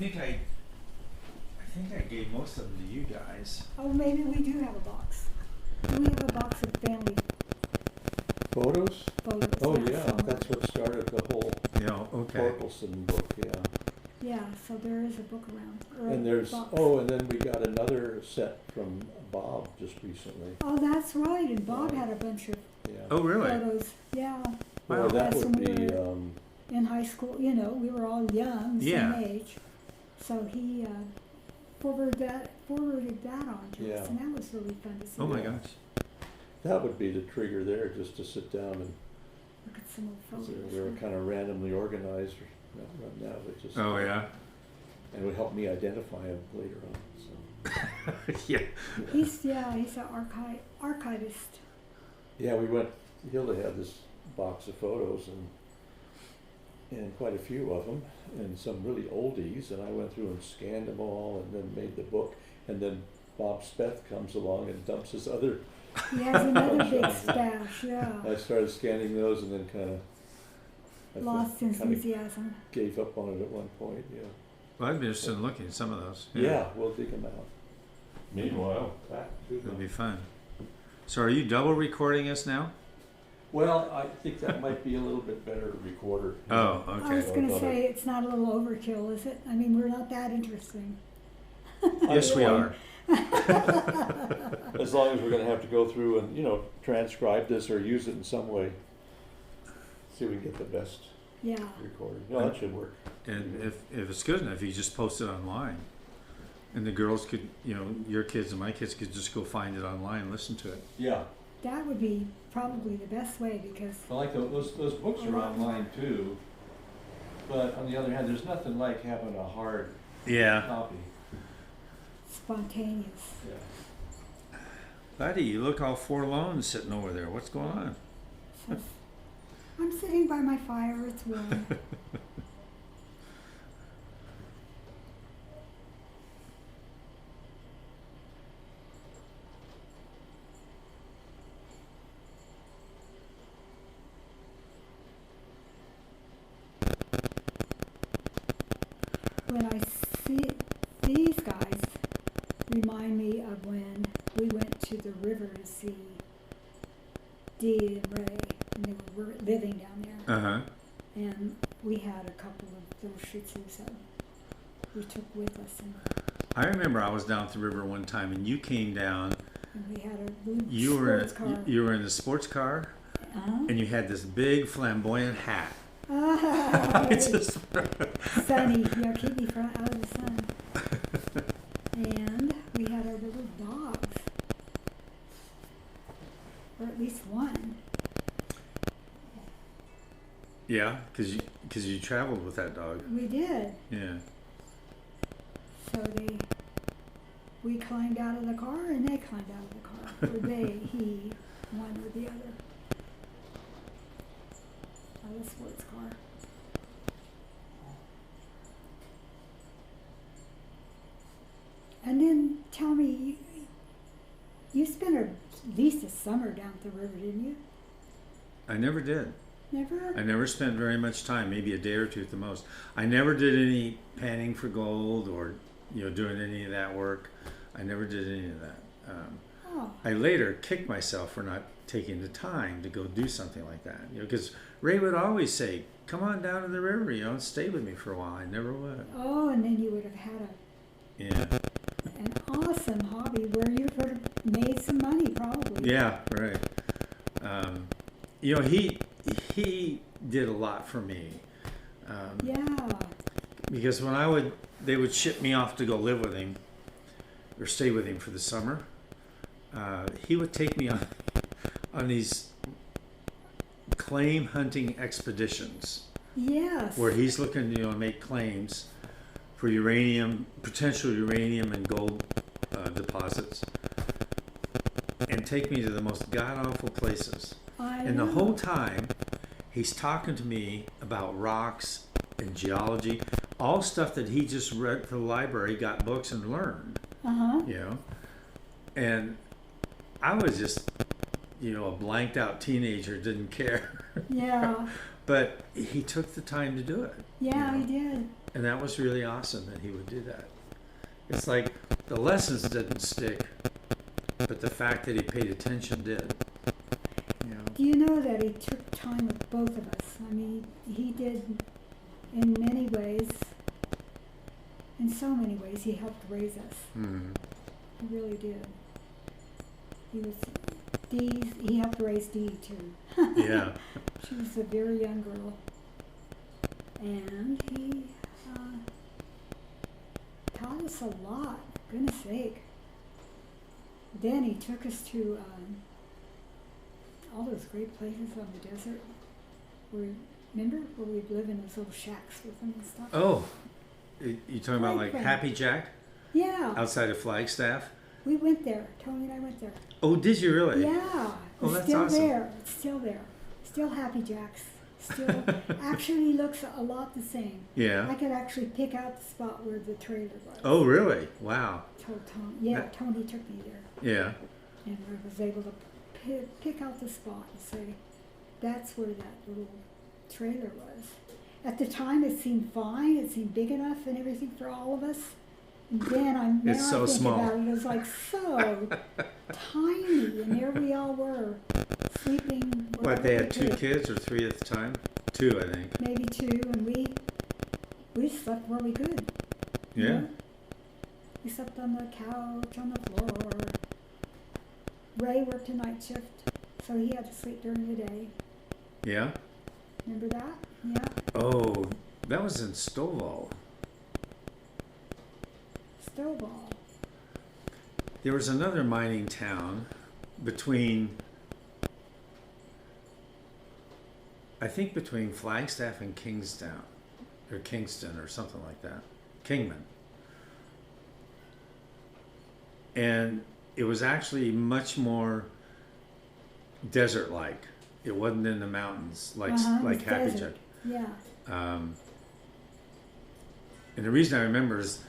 think I gave most of them to you guys. Oh, maybe we do have a box. We have a box of family Photos? photos. Oh, yeah, somewhere. that's what started the whole Yeah, okay. Torkelson book, yeah. Yeah, so there is a book around. Or a And there's, box. and then we got another set from Bob just recently, Oh, that's right, and Bob had a bunch of yeah. Oh, really? photos. Yeah, Well, that That's would when we be, were- in high school, we were all young, Yeah. same age. So he forwarded that on to Yeah. us, and that was really fun to see. Oh my Yeah. gosh. that would be the trigger there, just to sit down and, Look at some old so photos. we were kind of randomly organized right now, but just. Oh yeah. And it would help me identify them later on, so. Yeah. He's an archivist. Yeah, Hilda had this box of photos and quite a few of them, and some really oldies, and I went through and scanned them all and then made the book, and then Bob Speth comes along and dumps his other. He has another big stash, yeah. I started scanning those and then kind of. Lost enthusiasm. Gave up on it at one point, yeah. Well, I'd be interested in looking at some of those. Yeah, we'll dig them out. Meanwhile, back to It'll be the fun. So are you double recording us now? Well, I think that might be a little bit better recorder. Oh, I okay. was going to About say, it's not a little overkill, is it? I mean, we're not that interesting. Yes, we are. As long as we're gonna have to go through and, transcribe this or use it in some way. See if we can get the best Yeah. recording. No, that should work. And if it's good enough, you just post it online. And the girls could, your kids and my kids could just go find it online and listen to it. Yeah. That would be probably the best way because I like those books are online too. But on the other hand, there's nothing like having a hard Yeah. copy. spontaneous. Yeah. Buddy, you look all forlorn sitting over there. What's going on? So, I'm sitting by my fire, it's warm. When I see these guys, remind me of when we went to the river to see Dee and Ray, and they were living down there. Uh-huh. And we had a couple of little Shih Tzus that we took with us, I remember I was down at the river one time and you came down. and we had a blue You were sports car. you were in the sports car Uh-huh. and you had this big flamboyant hat. Ah, It's just sunny, keep me out of the sun. And we had our little dogs, or at least one. yeah, because you traveled with that dog. We did. Yeah. So we climbed out of the car, and they climbed out of the car. Or he, one or the other. Out of the sports car. And then tell me, you spent at least a summer down at the river, didn't you? I never did. Never? I never spent very much time, maybe a day or two at the most. I never did any panning for gold or, doing any of that work. I never did any of that. Oh, I later kicked myself for not taking the time to go do something like that. Because Ray would always say, come on down to the river, and stay with me for a while. I never would. oh, and then you would have had Yeah. an awesome hobby where you could have made some money, probably. Yeah, right. He did a lot for me. Yeah. Because when they would ship me off to go live with him or stay with him for the summer. He would take me on these claim hunting expeditions Yes. where he's looking to make claims for potential uranium and gold deposits, and take me to the most god awful places. And the whole time, he's talking to me about rocks and geology, all stuff that he just read from the library, got books and learned. Uh-huh. And I was just a blanked out teenager didn't care. Yeah. But he took the time to do it. Yeah, you know? he did. And that was really awesome that he would do that. It's like the lessons didn't stick, but the fact that he paid attention did. You know? Do you know that he took time with both of us? I mean, he did in many ways, in so many ways, he helped raise us. Mm-hmm. He really did. He helped raise Dee too. Yeah. She was a very young girl. And he taught us a lot, goodness sake. Then he took us to all those great places on the desert. Remember where we'd live in those little shacks with them and stuff? Oh, you talking about like Right. Happy Jack Yeah, outside of Flagstaff? we went there. Tony and I went there. Oh, did you really? Yeah, Oh, it's that's still awesome. there. It's still there. Still Happy Jacks. Still, actually looks a lot the same. I Yeah. could actually pick out the spot where the trailer was. Oh, really? Wow. Told Tony. Yeah, That- Tony took me there, Yeah. and I was able to pick out the spot and say, that's where that little trailer was. At the time, it seemed fine. It seemed big enough and everything for all of us. And then now It's so I think small. about it, it was like so tiny, and there we all were sleeping. What, wherever they we had 2 could. kids or 3 at the time? 2, I think. Maybe 2, and we slept where we could. you Yeah. know? We slept on the couch, on the floor. Ray worked a night shift, so he had to sleep during the day. Yeah. Remember that? Yeah. Oh, that was in Stovall. Stovall. There was another mining town between, I think between Flagstaff and Kingstown, or Kingston, or something like that. Kingman. And it was actually much more desert-like. It wasn't in the mountains like It like was Happy desert. Jack. Yeah. And the reason I remember is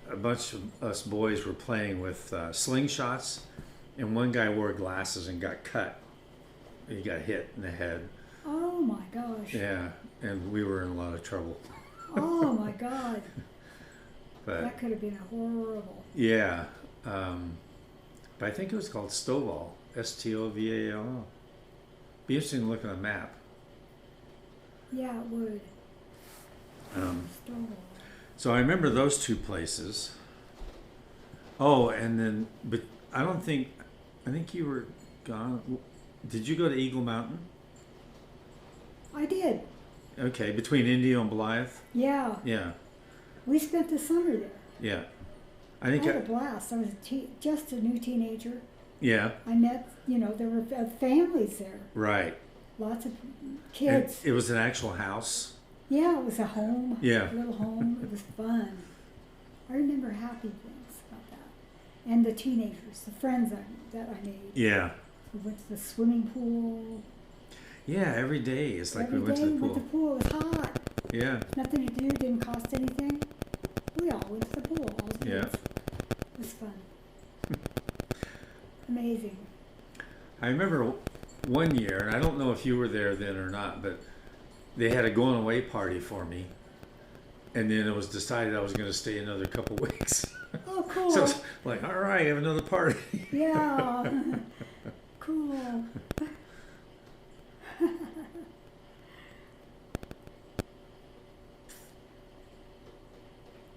a bunch of us boys were playing with slingshots, and one guy wore glasses and got cut. He got hit in the head. Oh my gosh. Yeah, and we were in a lot of trouble. Oh my God. But That could have been horrible. yeah, but I think it was called Stovall, Stovall. Be interesting to look at a map. Yeah, it would. Stovall. So I remember those 2 places. Oh, and then, but I think you were gone. Did you go to Eagle Mountain? I did. Okay, between Indio and Blythe? Yeah. Yeah, We spent the summer there. yeah. I I think, had a blast. I was just a new teenager. yeah, I met, there were families there. right. Lots of And kids. it was an actual house. Yeah, it was a home. Yeah. A little home. It was fun. I remember happy things about that. And the teenagers, the friends that I made. Yeah. We went to the swimming pool. Yeah, every day it's like Every we went day to the we went pool. to the pool. It was hot. Yeah, Nothing to do. Didn't cost anything. We all went to the pool. All the Yeah. kids. It was fun. Amazing. I remember one year, and I don't know if you were there then or not, but they had a going away party for me, and then it was decided I was going to stay another couple weeks. Oh, cool. So it's like, all right, have another party. Yeah. Cool.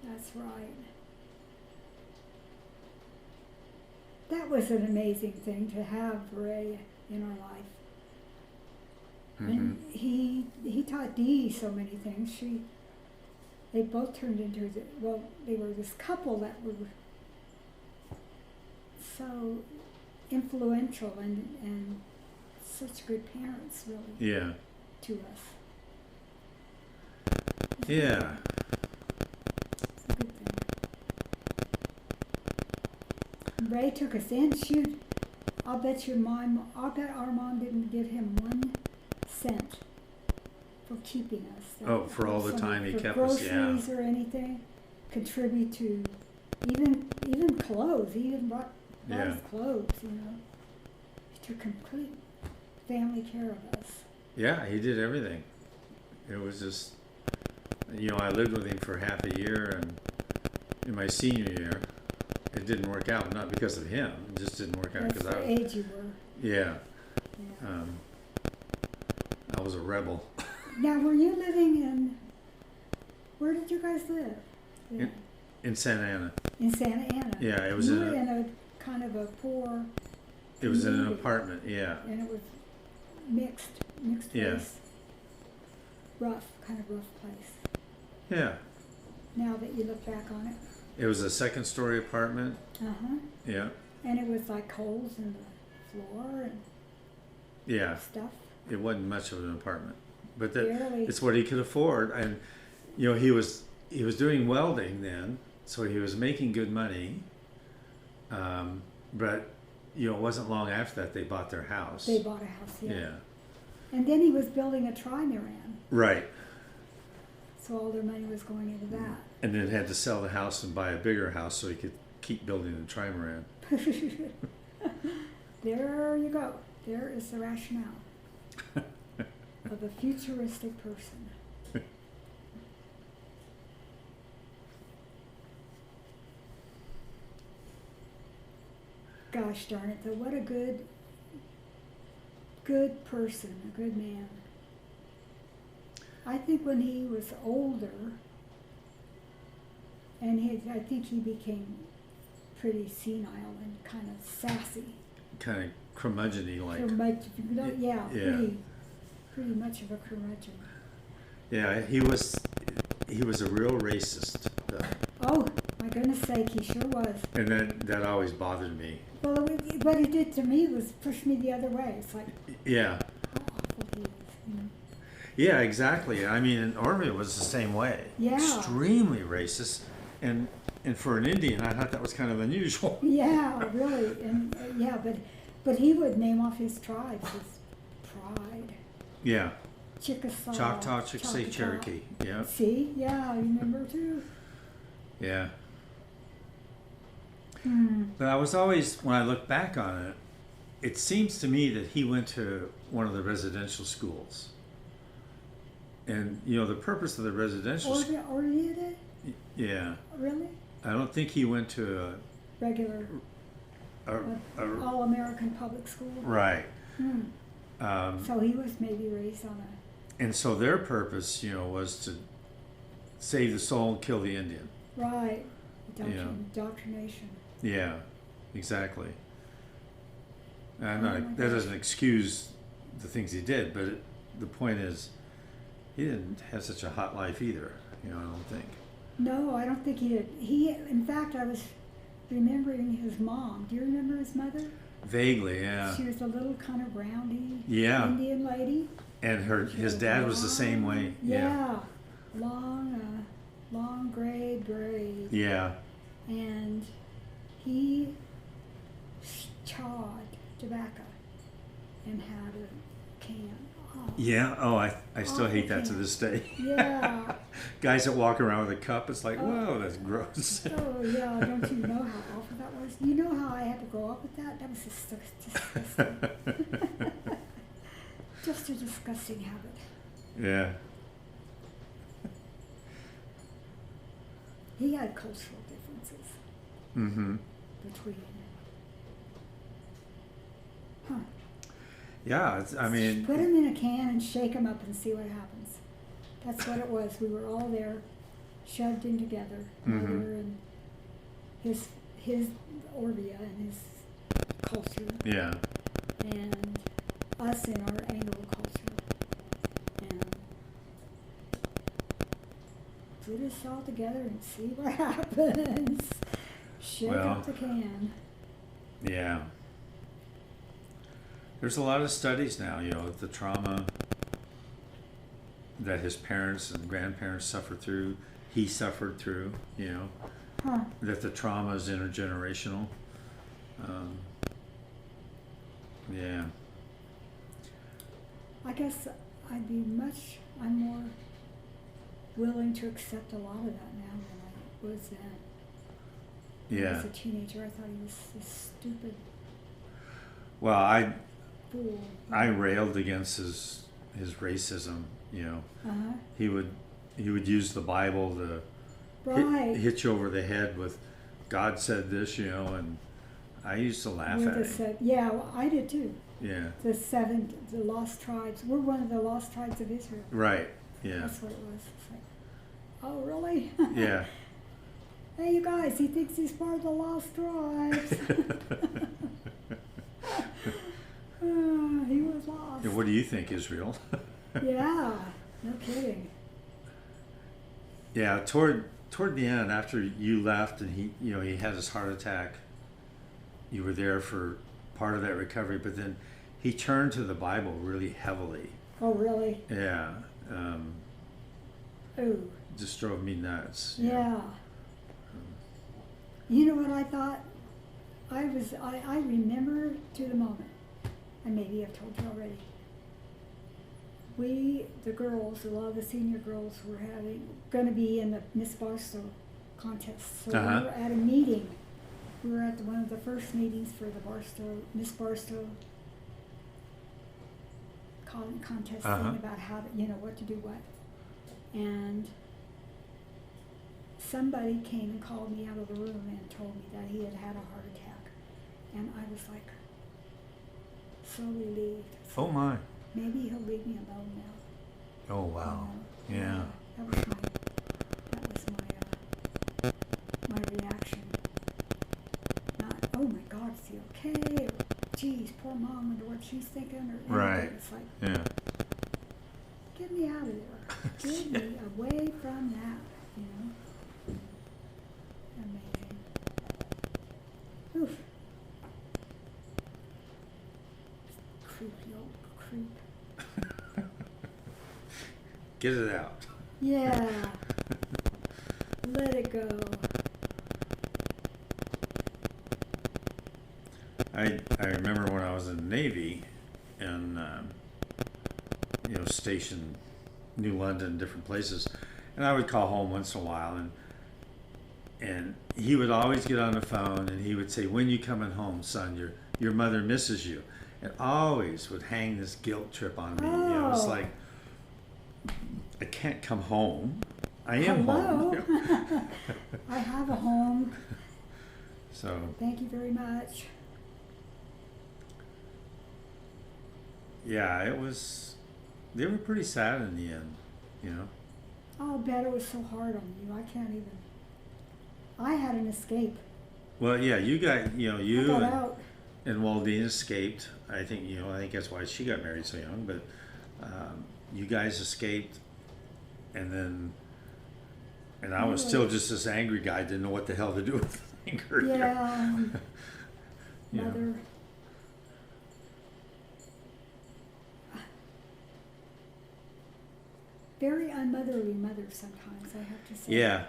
That's right. That was an amazing thing to have Ray in our life. Mm-hmm. And he taught Dee so many things. They both turned into they were this couple that were so influential and such good parents, really, Yeah, to us. yeah. It's a good thing. Ray took us in. I'll bet our mom didn't give him 1 cent for keeping us. Oh, for all the time he kept us, yeah. groceries or anything, contribute to even clothes. He even bought Yeah. us clothes, He took complete family care of us. Yeah, he did everything. It was just, I lived with him for half a year, and in my senior year, it didn't work out. Not because of him, it just didn't work out That's because the age you were. yeah, Yeah. I was a rebel. Now, were you living in? Where did you guys live? Yeah. In Santa Ana. In Santa Ana. Yeah, it was You in were a, in a kind of a poor. it was in an community, apartment. Yeah, And it was mixed Yeah. place. Kind of rough place. yeah. Now that you look back on it. It was a 2nd-story apartment. Uh-huh. Yeah, And it was like holes in the floor and yeah. stuff. It wasn't much of an apartment, but Barely. it's what he could afford. And he was doing welding then, so he was making good money. But it wasn't long after that they bought their house. They bought a house, yeah. Yeah. And then he was building a trimaran. Right. So all their money was going into that. And then had to sell the house and buy a bigger house so he could keep building the trimaran. There you go. There is the rationale of a futuristic person. Gosh darn it, though, what a good person, a good man. I think when he was older, and I think he became pretty senile and kind of sassy. Kind of curmudgeon-y like. Yeah, Yeah. pretty much of a curmudgeon. Yeah, he was a real racist, though. Oh, my goodness sake, he sure was. And that always bothered me. Well, what he did to me was push me the other way. It's like, Yeah. how awful he is. Yeah, exactly. I mean, and Orville was the same way. Yeah. Extremely racist, and for an Indian, I thought that was kind of unusual. Yeah, really. And yeah, but he would name off his tribes, his pride. Yeah. Chickasaw. Choctaw, Chickasaw, Cherokee. Yeah. See? Yeah, you remember too? Yeah. Hmm. But I was always, when I look back on it, it seems to me that he went to one of the residential schools. And, the purpose of the residential school. Or did it? Yeah. Really? I don't think he went to Regular, a all-American public school? right. Hmm. Um, So he was maybe raised on and so their purpose, was to save the soul and kill the Indian. right, Yeah. indoctrination. Yeah, exactly. And Oh my that gosh. doesn't excuse the things he did, but the point is, he didn't have such a hot life either. I don't think. No, I don't think he did. In fact, I was remembering his mom. Do you remember his mother? Vaguely, yeah. She was a little kind of roundy Yeah. Indian lady. And his dad was the same way. Yeah, long gray braid. Yeah. And he chawed tobacco and had a can. Oh, Yeah. Oh, I still hate that to okay. this day. yeah. Guys that walk around with a cup, it's like, Oh. whoa, that's gross. Oh, yeah, don't you know how awful that was? You know how I had to grow up with that? That was just disgusting. Just a disgusting habit. Yeah. He had cultural differences Mm-hmm. between. Huh. Yeah. I mean, Put him in a can and shake him up and see what happens. That's what it was. We were all there, shoved in together. Mhm. Mother and his Orvia and his culture, yeah. and us in our Anglo culture, and put us all together and see what happens. Shake Well. up the can. Yeah. There's a lot of studies now, the trauma that his parents and grandparents suffered through, he suffered through, Huh. that the trauma is intergenerational. Yeah. I guess I'm more willing to accept a lot of that now than I was then. When I Yeah. was a teenager, I thought he was so stupid. Well, fool. I railed against his racism. You know, Uh-huh. he would use the Bible to Right. hit you over the head with God said this, you know, and I used to laugh We're at the him. yeah, well, I did too. Yeah. The lost tribes. We're one of the lost tribes of Israel. Right. Yeah. That's what it was. It's like, oh, really? Yeah. Hey, you guys, he thinks he's part of the lost tribes. He was lost. Yeah, what do you think, Israel? Yeah, no kidding. Yeah, toward the end, after you left and he had his heart attack, you were there for part of that recovery, but then he turned to the Bible really heavily. Oh, really? Yeah. Oh. Just drove me nuts. You know. Yeah. You know what I thought? I remember to the moment, and maybe I've told you already. The girls, a lot of the senior girls were going to be in the Miss Barstow contest. So we were at a meeting. We were at one of the first meetings for the Miss Barstow contest thing about how to, what to do what. And somebody came and called me out of the room and told me that he had had a heart attack. And I was like, so relieved. Oh my. Maybe he'll leave me alone now. Oh wow. Yeah. That was my reaction. Not, oh my God, is he okay? Or, geez, poor mom, wonder what she's thinking, or anything. Right. It's like, Yeah. get me out of there. Get me away from that, Amazing. Oof. Creepy old creep. Get it out. Yeah. Let it go. I remember when I was in the Navy and stationed New London, different places, and I would call home once in a while, and he would always get on the phone and he would say, "When you coming home, son? Your mother misses you," and always would hang this guilt trip on me. It's like, I can't come home. I am Hello. home. I have a home. So Thank you very much. yeah, they were pretty sad in the end, I'll bet it was so hard on you. I can't even. I had an escape. Well, yeah, you got, I you got out. and Waldine escaped. I think that's why she got married so young, but you guys escaped, and I was still just this angry guy, didn't know what the hell to do with anger. Yeah. You know. Mother. Very unmotherly mother sometimes, I have to say. Yeah.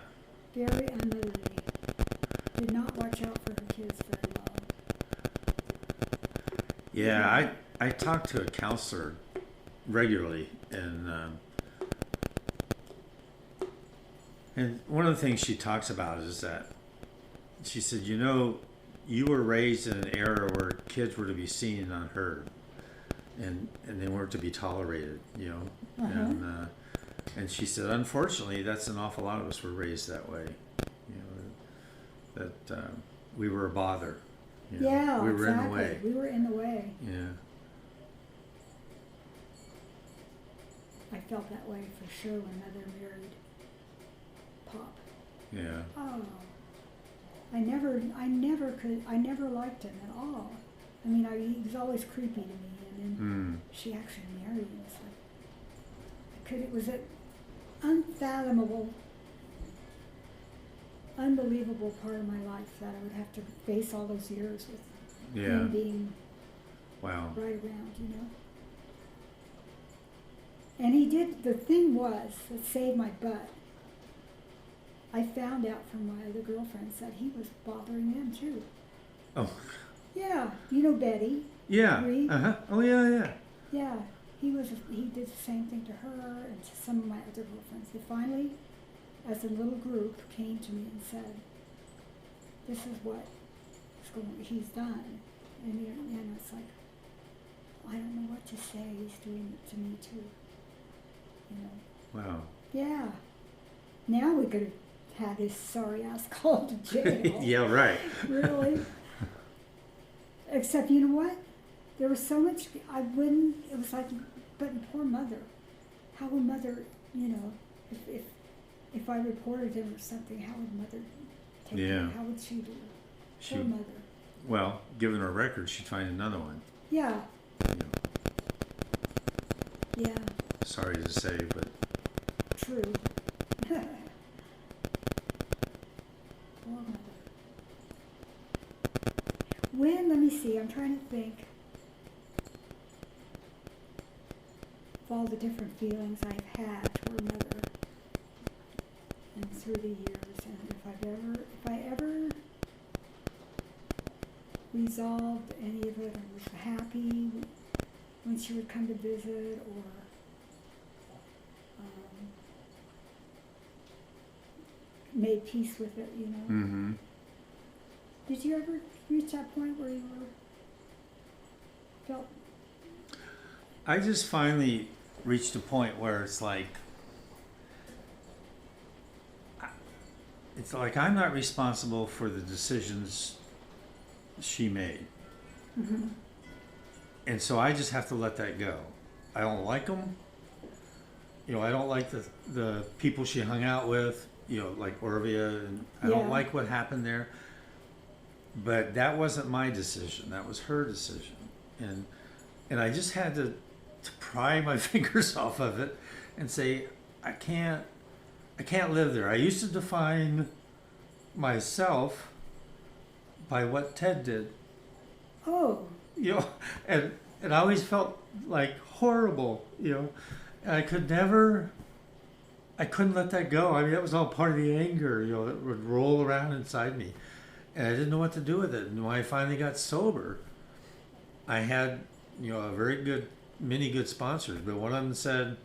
Very unmotherly. Did not watch out for her kids very well. Yeah, I talk to a counselor regularly, and one of the things she talks about is that she said, you were raised in an era where kids were to be seen and not heard, and they weren't to be tolerated, and she said, unfortunately, that's an awful lot of us were raised that way, that we were a bother. Yeah, we were exactly. in the way. We were in the way. Yeah. I felt that way for sure when Mother married Pop. Yeah. Oh, I never liked him at all. I mean, he was always creepy to me, and then she actually married him. It's like, it was an unfathomable, unbelievable part of my life that I would have to face all those years with him being Wow. right around, And he did, the thing was, that saved my butt, I found out from my other girlfriends that he was bothering them too. Oh. Yeah, Betty. Yeah. Reed. Oh yeah. Yeah, he did the same thing to her and to some of my other girlfriends. They finally, as a little group, came to me and said, "This is what he's done," and it's like, I what to say. He's doing it to me too. You know. Wow. Yeah. Now we could have had his sorry ass called to jail. Yeah, right. Really. Except, you know what? There was so much, I wouldn't, it was like, but poor mother. How would mother, you know, if I reported him or something, how would mother take Yeah. it? How would she do? She, Poor mother. well, given her record, she'd find another one. Yeah, You know, yeah, sorry to say, but true. Poor mother. When, let me see, I'm trying to think of all the different feelings I've had toward mother and through the years, and if I ever resolved any of it or was happy when she would come to visit, or made peace with it, you know. mm-hmm. Did you ever reach that point where you felt? I just finally reached a point where it's like I'm not responsible for the decisions she made. Mm-hmm. And so I just have to let that go. I don't like them. You know, I don't like the people she hung out with, you know, like Orvia, and I don't Yeah. like what happened there. But that wasn't my decision. That was her decision. And I just had to pry my fingers off of it and say, I can't live there. I used to define myself by what Ted did. Oh, You know, and I always felt like horrible, you know. And I couldn't let that go. I mean, that was all part of the anger, you know, that would roll around inside me. And I didn't know what to do with it. And when I finally got sober, I had, you know, many good sponsors. But one of them said,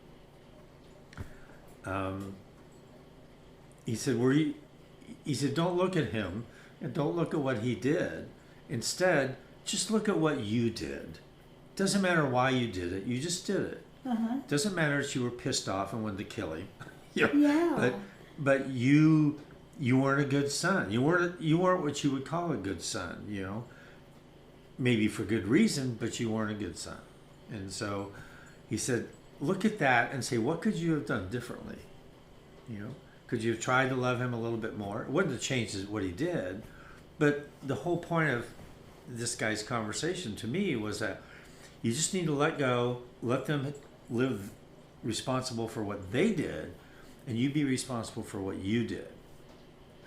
he said, don't look at him and don't look at what he did. Instead, just look at what you did. Doesn't matter why you did it. You just did it. uh-huh. Doesn't matter that you were pissed off and wanted to kill him. You know, Yeah. but you weren't a good son. You weren't what you would call a good son. You know, maybe for good reason, but you weren't a good son. And so he said, look at that and say, what could you have done differently? You know, could you have tried to love him a little bit more? It wouldn't have changed what he did, but the whole point of this guy's conversation to me was that you just need to let go, let them live responsible for what they did, and you be responsible for what you did.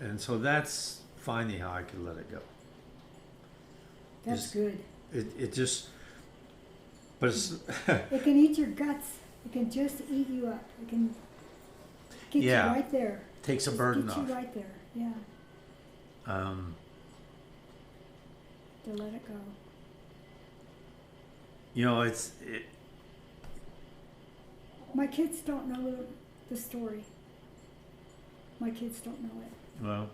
And so that's finally how I could let it go. That's Just- good. It just, but it's, It can eat your guts. It can just eat you up. It can get Yeah. you right there. takes a Just burden get off. you right there. Yeah. To let it go. You know, My kids don't know the story. My kids don't know it. well,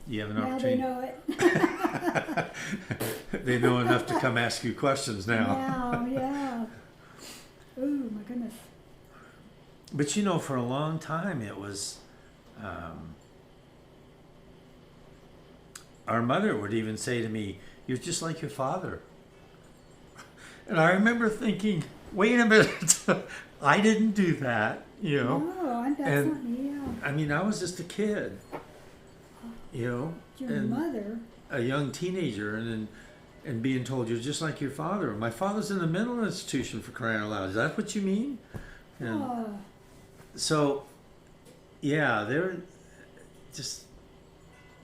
you have an Now they opportunity. know it. They know enough to come ask you questions now. Now, yeah. Ooh, my goodness. But you know, for a long time it was, our mother would even say to me, "You're just like your father." And I remember thinking, wait a minute, I didn't do that, you know. Oh, that's and- not me. Yeah. I mean, I was just a kid, you know, Your and mother. a young teenager, and being told you're just like your father. My father's in a mental institution, for crying out loud. Is that what you mean? And Oh, so, yeah,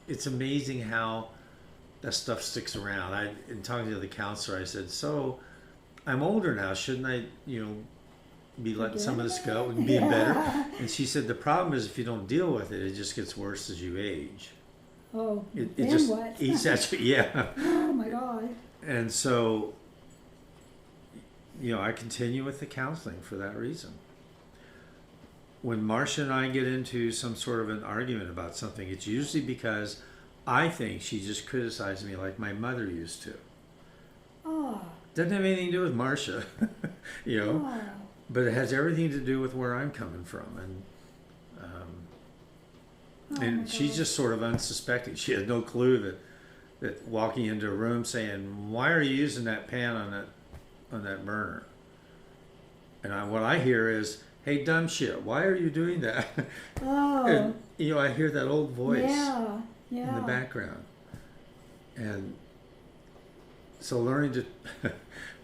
it's amazing how that stuff sticks around. In talking to the counselor, I said, so I'm older now. Shouldn't I, you know, be letting some of this go and being better? And she said, the problem is if you don't deal with it, it just gets worse as you age. oh, It then just what? eats at you. Yeah. Oh my God. And so, you know, I continue with the counseling for that reason. When Marcia and I get into some sort of an argument about something, it's usually because I think she just criticized me like my mother used to. Oh, Doesn't have anything to do with Marcia. you know. Oh, But it has everything to do with where I'm coming from, oh and my she's gosh. just sort of unsuspecting. She had no clue that walking into a room saying, "Why are you using that pan on that burner?" And what I hear is, "Hey, dumb shit, why are you doing that?" Oh, And I hear that old voice yeah, yeah. in the background, and so learning to.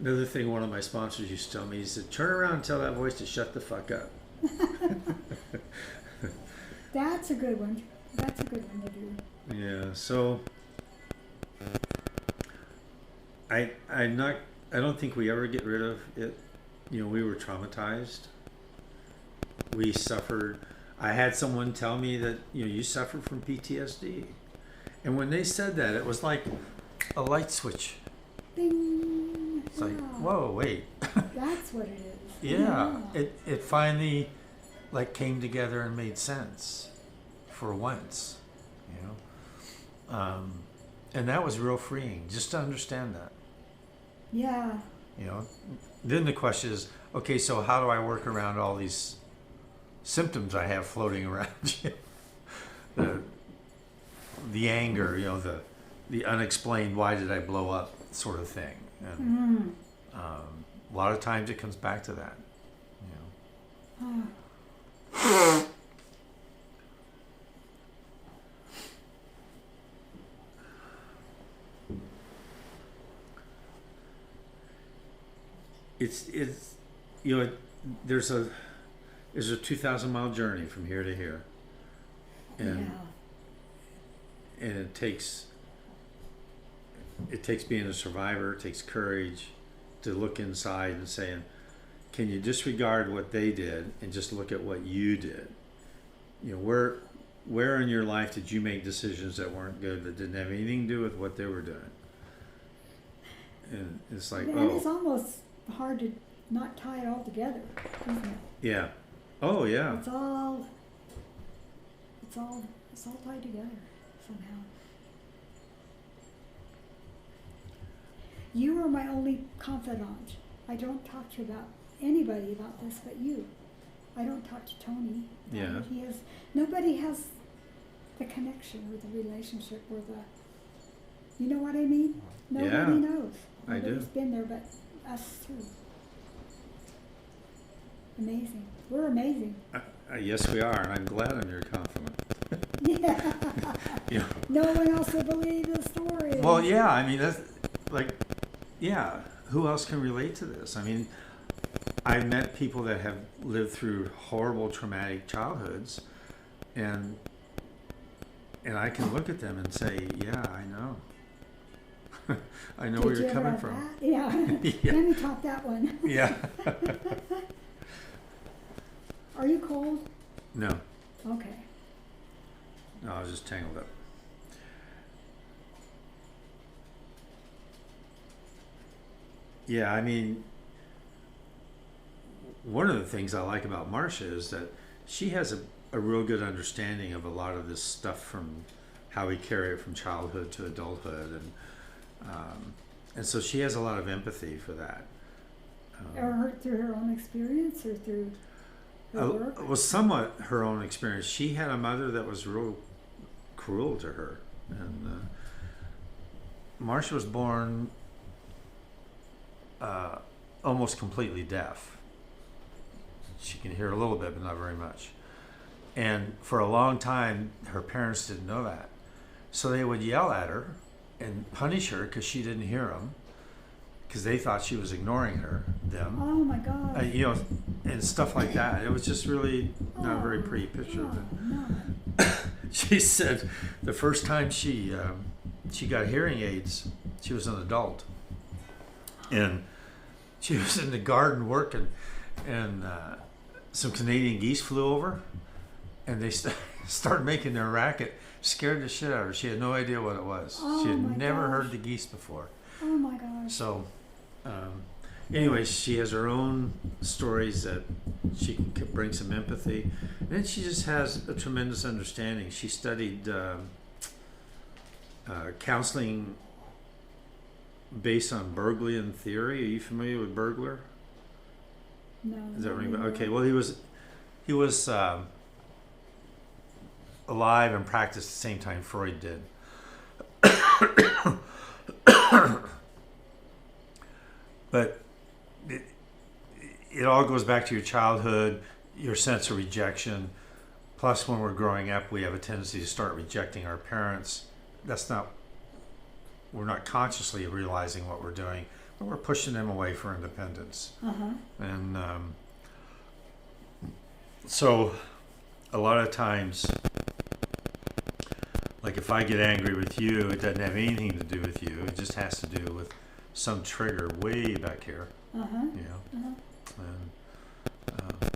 Another thing one of my sponsors used to tell me, he said, "Turn around and tell that voice to shut the fuck up." That's a good one. That's a good one to do. Yeah, so I don't think we ever get rid of it. We were traumatized. We suffered. I had someone tell me that you suffered from PTSD, and when they said that, it was like a light switch. Bing. It's like, Yeah. whoa, wait. That's what it is. Yeah, it finally like came together and made sense for once, and that was real freeing just to understand that. Yeah. Then the question is, okay, so how do I work around all these symptoms I have floating around? The anger, the unexplained, why did I blow up sort of thing, and a lot of times it comes back to that. Oh. It's there's a 2,000-mile journey from here to here, and it takes being a survivor. It takes courage to look inside and saying, can you disregard what they did and just look at what you did? Where in your life did you make decisions that weren't good, that didn't have anything to do with what they were doing? And it's like, And it's almost hard to not tie it all together, isn't it? yeah. Oh, yeah. It's all tied together somehow. You are my only confidant. I don't talk to anybody about this but you. I don't talk to Tony. Yeah. Nobody has the connection or the relationship or you know what I mean? Nobody Yeah, knows. I do. Nobody's been there but us two. Amazing. We're amazing. Yes, we are, and I'm glad I'm your confidant. Yeah. Yeah. No one else will believe the story. Well, yeah, I mean, that's like, yeah, who else can relate to this? I mean, I've met people that have lived through horrible, traumatic childhoods, and I can look at them and say, yeah, I know. I know where Did you you're ever coming have from. that? Yeah. Yeah. Let me talk that one. Yeah. Are you cold? No, Okay. I was just tangled up. Yeah, I mean, one of the things I like about Marcia is that she has a real good understanding of a lot of this stuff from how we carry it from childhood to adulthood, and so she has a lot of empathy for that. Or through her own experience or through her work? It was somewhat her own experience. She had a mother that was real cruel to her, and Marcia was born almost completely deaf. She can hear a little bit, but not very much. And for a long time, her parents didn't know that. So they would yell at her and punish her because she didn't hear them, because they thought she was ignoring them. Oh my God. And stuff like that. It was just really not a very pretty picture of it. No. She said the first time she got hearing aids, she was an adult, and she was in the garden working, and some Canadian geese flew over, and they started making their racket. Scared the shit out of her. She had no idea what it was. Oh She my had never gosh. heard the geese before. Oh my gosh. So, anyway, she has her own stories that she can bring some empathy, and then she just has a tremendous understanding. She studied counseling based on Bergelian theory. Are you familiar with Bergler? No. Does that not ring a bell? anymore. Okay, well, he was alive and practiced at the same time Freud did. But it all goes back to your childhood, your sense of rejection. Plus, when we're growing up, we have a tendency to start rejecting our parents. We're not consciously realizing what we're doing, but we're pushing them away for independence. Uh-huh. And so a lot of times, like if I get angry with you, it doesn't have anything to do with you. It just has to do with some trigger way back here, Uh-huh. you know. Uh-huh. And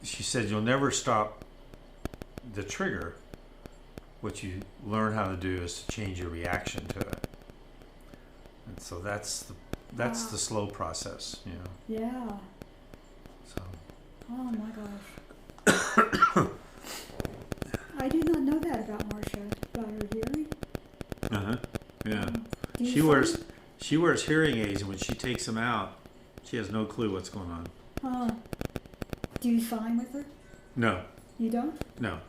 she said, you'll never stop the trigger. What you learn how to do is to change your reaction to it. And so that's Wow. the slow process, you know. Yeah. So Oh my gosh. I did not know that about Marcia, about her hearing. yeah. Do you She find- wears hearing aids, and when she takes them out, she has no clue what's going on. Do you sign with her? No, You don't? no.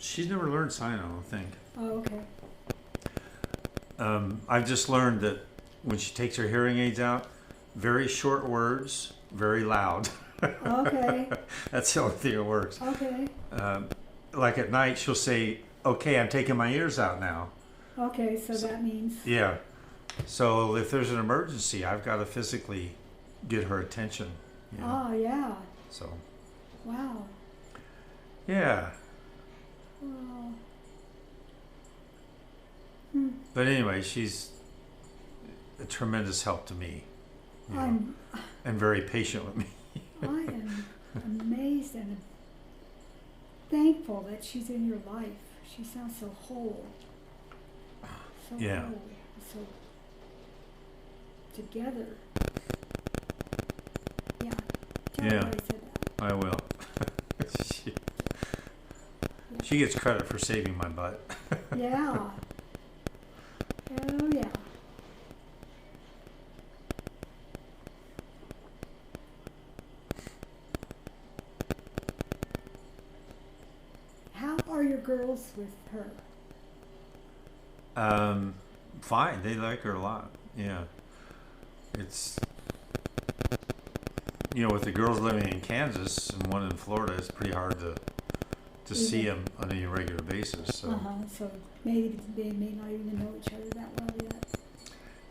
She's never learned sign, I don't think. Oh, okay. I've just learned that when she takes her hearing aids out, very short words, very loud. Okay. That's the only thing that works. Okay. Like at night, she'll say, "Okay, I'm taking my ears out now." Okay, so that means. Yeah. So if there's an emergency, I've got to physically get her attention. You know? Oh, yeah. So Wow. yeah. Well, But anyway, she's a tremendous help to me. You know, and very patient with me. I am amazed and thankful that she's in your life. She sounds so whole. So Yeah. whole. So together. Yeah. Tell her Yeah. I said that. I will. She gets credit for saving my butt. Yeah. Oh, yeah. How are your girls with her? Fine. They like her a lot. Yeah. It's, with the girls living in Kansas and one in Florida, it's pretty hard to see them on a regular basis. So So maybe they may not even know each other that well yet.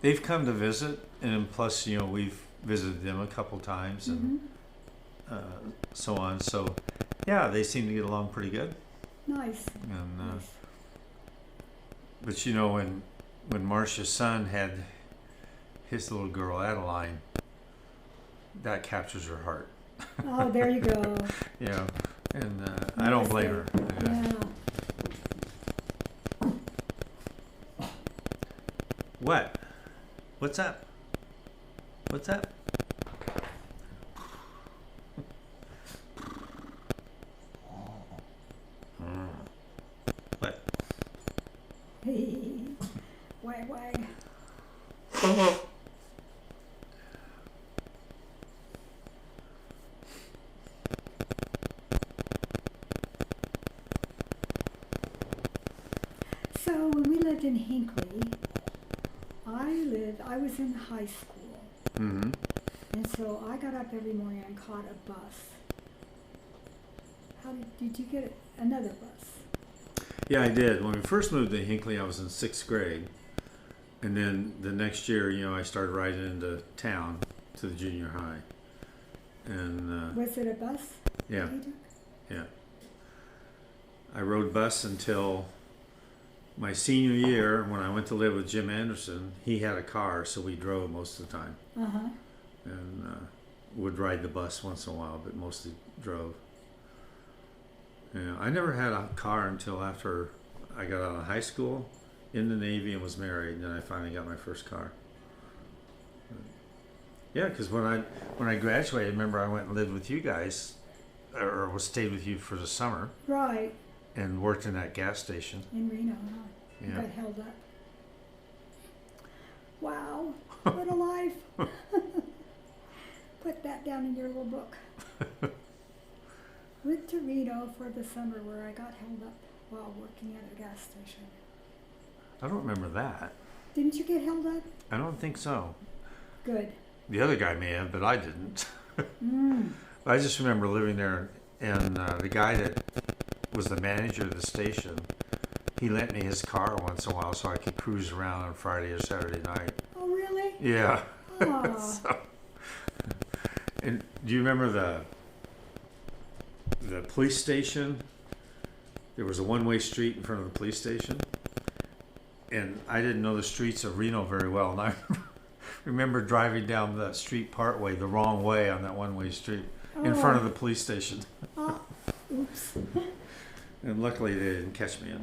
they've come to visit, and plus, we've visited them a couple times and so on. So yeah, they seem to get along pretty good. Nice. And Nice. but when Marcia's son had his little girl Adeline, that captures her heart. Oh, there you go. And I don't blame her. Yeah. What? What's up? What's up? What? Wag, wag. So when we lived in Hinckley, I was in high school, Mm-hmm. and so I got up every morning and caught a bus. How did you get another bus? Yeah, I did. When we first moved to Hinckley, I was in 6th grade. And then the next year, I started riding into town to the junior high. And Was it a bus? yeah, that you took? yeah. I rode bus until my senior year when I went to live with Jim Anderson. He had a car, so we drove most of the time. Uh-huh. And would ride the bus once in a while, but mostly drove. Yeah, I never had a car until after I got out of high school, in the Navy, and was married, and then I finally got my first car. Yeah, because when I graduated, remember I went and lived with you guys, or stayed with you for the summer, Right, and worked in that gas station. in Reno, huh? You Yeah. got held up. Wow, what a life. Put that down in your little book. Went to Reno for the summer where I got held up while working at a gas station. I don't remember that. Didn't you get held up? I don't think so. Good. The other guy may have, but I didn't. Mm. I just remember living there, and the guy that was the manager of the station, he lent me his car once in a while so I could cruise around on Friday or Saturday night. Oh, really? Yeah. Oh. So, and do you remember the police station? There was a one-way street in front of the police station, and I didn't know the streets of Reno very well, and I remember driving down that street partway the wrong way on that one-way street in front of the police station. Oh. Oops. And luckily they didn't catch me.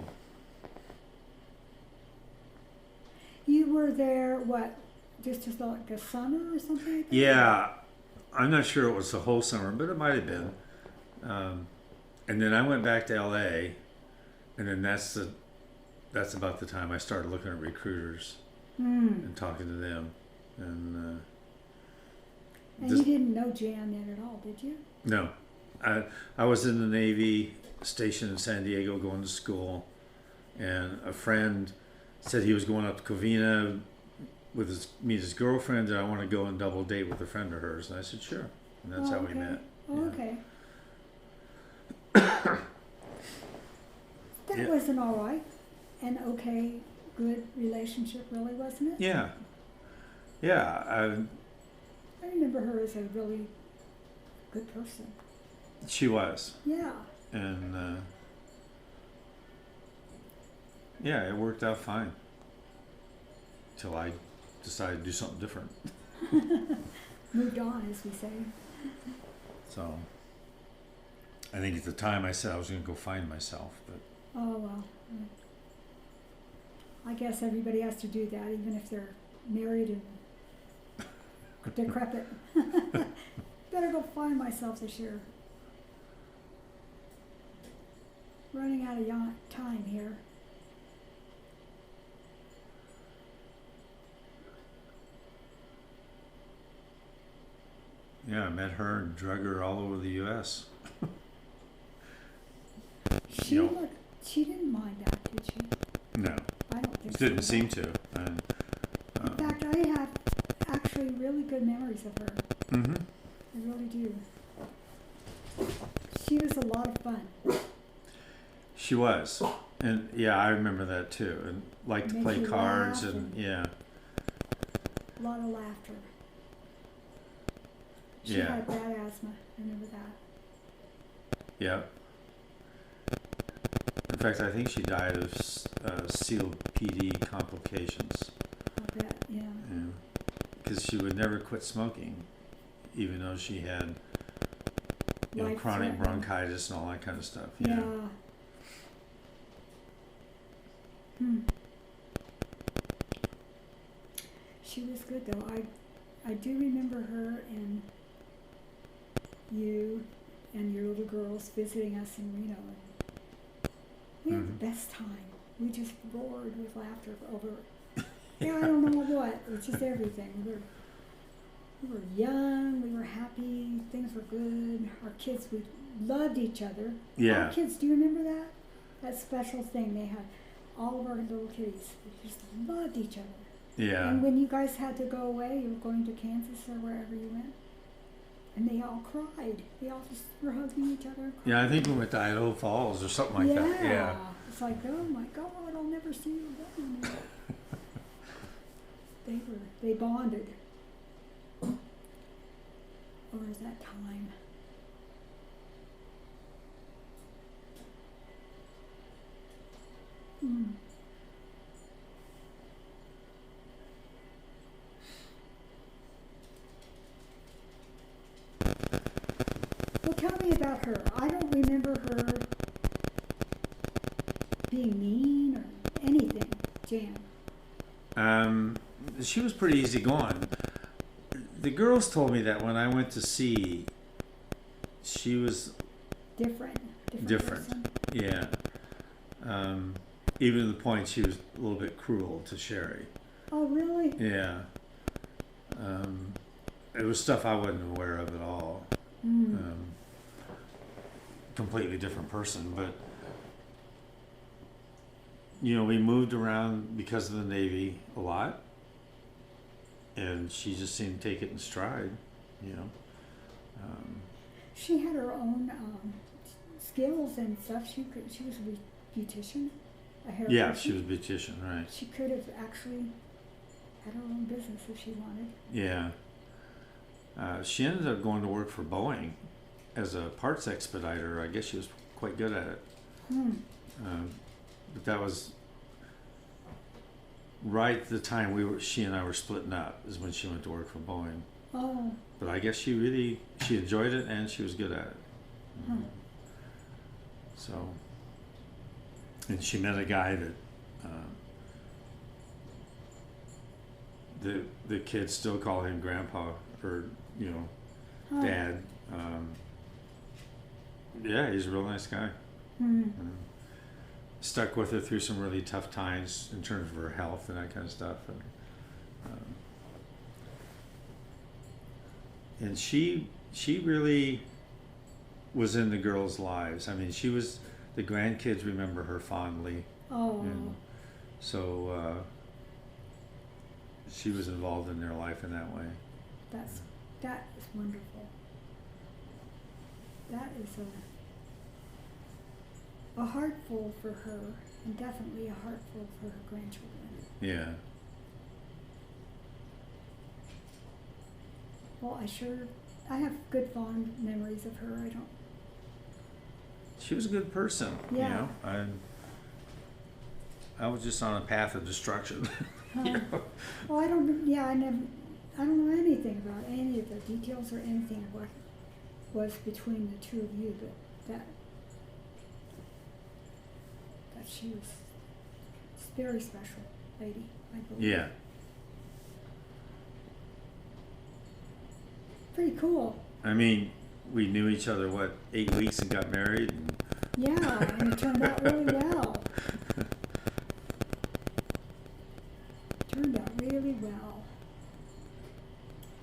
You were there, what, just as like a summer or something like that? Yeah, I'm not sure it was the whole summer, but it might have been. And then I went back to LA, and then that's about the time I started looking at recruiters and talking to them. And you didn't know Jan then at all, did you? No, I was in the Navy, stationed in San Diego, going to school, and a friend said he was going up to Covina with meet his girlfriend, and I want to go and double date with a friend of hers. And I said, sure. And that's how we met. Oh, Yeah. okay. That Yeah. was an all right, an okay, good relationship, really, wasn't it? Yeah. Yeah. I remember her as a really good person. She was. Yeah. And yeah, it worked out fine. Till I decided to do something different. Moved on, as we say. So I think at the time I said I was going to go find myself, but Oh, well. I guess everybody has to do that, even if they're married and decrepit. Better go find myself this year. Running out of time here. yeah, I met her and drug her all over the U.S. She You know- looked, she didn't mind that, did she? No, I don't think it so. didn't seem to. And, In fact, I have actually really good memories of her. mm-hmm. I really do. She was a lot of fun. She was, and yeah, I remember that too. And liked to Make play you cards, laugh and and- yeah, A lot of laughter. She Yeah. had bad asthma. I remember that. yeah. In fact, I think she died of COPD complications. I bet, yeah. Because she would never quit smoking, even though she had chronic Life-threatening. bronchitis and all that kind of stuff. Yeah. Hmm. She was good though. I do remember her and you and your little girls visiting us in Reno. We had Mhm. the best time. We just roared with laughter over. Yeah, I don't know what. It was just everything. We were young. We were happy. Things were good. Our kids, we loved each other. Yeah. Our kids, do you remember that? That special thing they had. All of our little kitties, they just loved each other. Yeah. And when you guys had to go away, you were going to Kansas or wherever you went, and they all cried. They all just were hugging each other. And Yeah, I think we went to Idaho Falls or something like that. Yeah. It's like, oh my God, I'll never see you again. They bonded over that time. Mm. Well, tell me about her. I don't remember her being mean or anything, Jan. She was pretty easygoing. The girls told me that when I went to sea, she was Different. Different. person. yeah. Even to the point she was a little bit cruel to Sherry. Oh, really? Yeah. It was stuff I wasn't aware of at all. completely different person, but you know, we moved around because of the Navy a lot, and she just seemed to take it in stride, you know. She had her own skills and stuff. She was a beautician, a hairdresser. Yeah, she was a beautician, right. She could have actually had her own business if she wanted. Yeah. She ended up going to work for Boeing as a parts expediter. I guess she was quite good at it. But that was right at the time she and I were splitting up, is when she went to work for Boeing. Oh. But I guess she enjoyed it, and she was good at it. Huh. So, and she met a guy that the kids still call him Grandpa, or you know, Huh. Dad. Yeah, he's a real nice guy. Stuck with her through some really tough times in terms of her health and that kind of stuff. And she really was in the girls' lives. I mean, the grandkids remember her fondly. Oh. And so she was involved in their life in that way. That is wonderful. That is a heart full for her, and definitely a heart full for her grandchildren. Yeah. Well, I have good fond memories of her. She was a good person. Yeah. You know, I was just on a path of destruction. You know? Well, I don't know anything about any of the details or anything of what was between the two of you, but that she was a very special lady, I believe. Yeah. Pretty cool. I mean, we knew each other, 8 weeks, and got married. And Yeah, and it turned out really well. Turned out really well.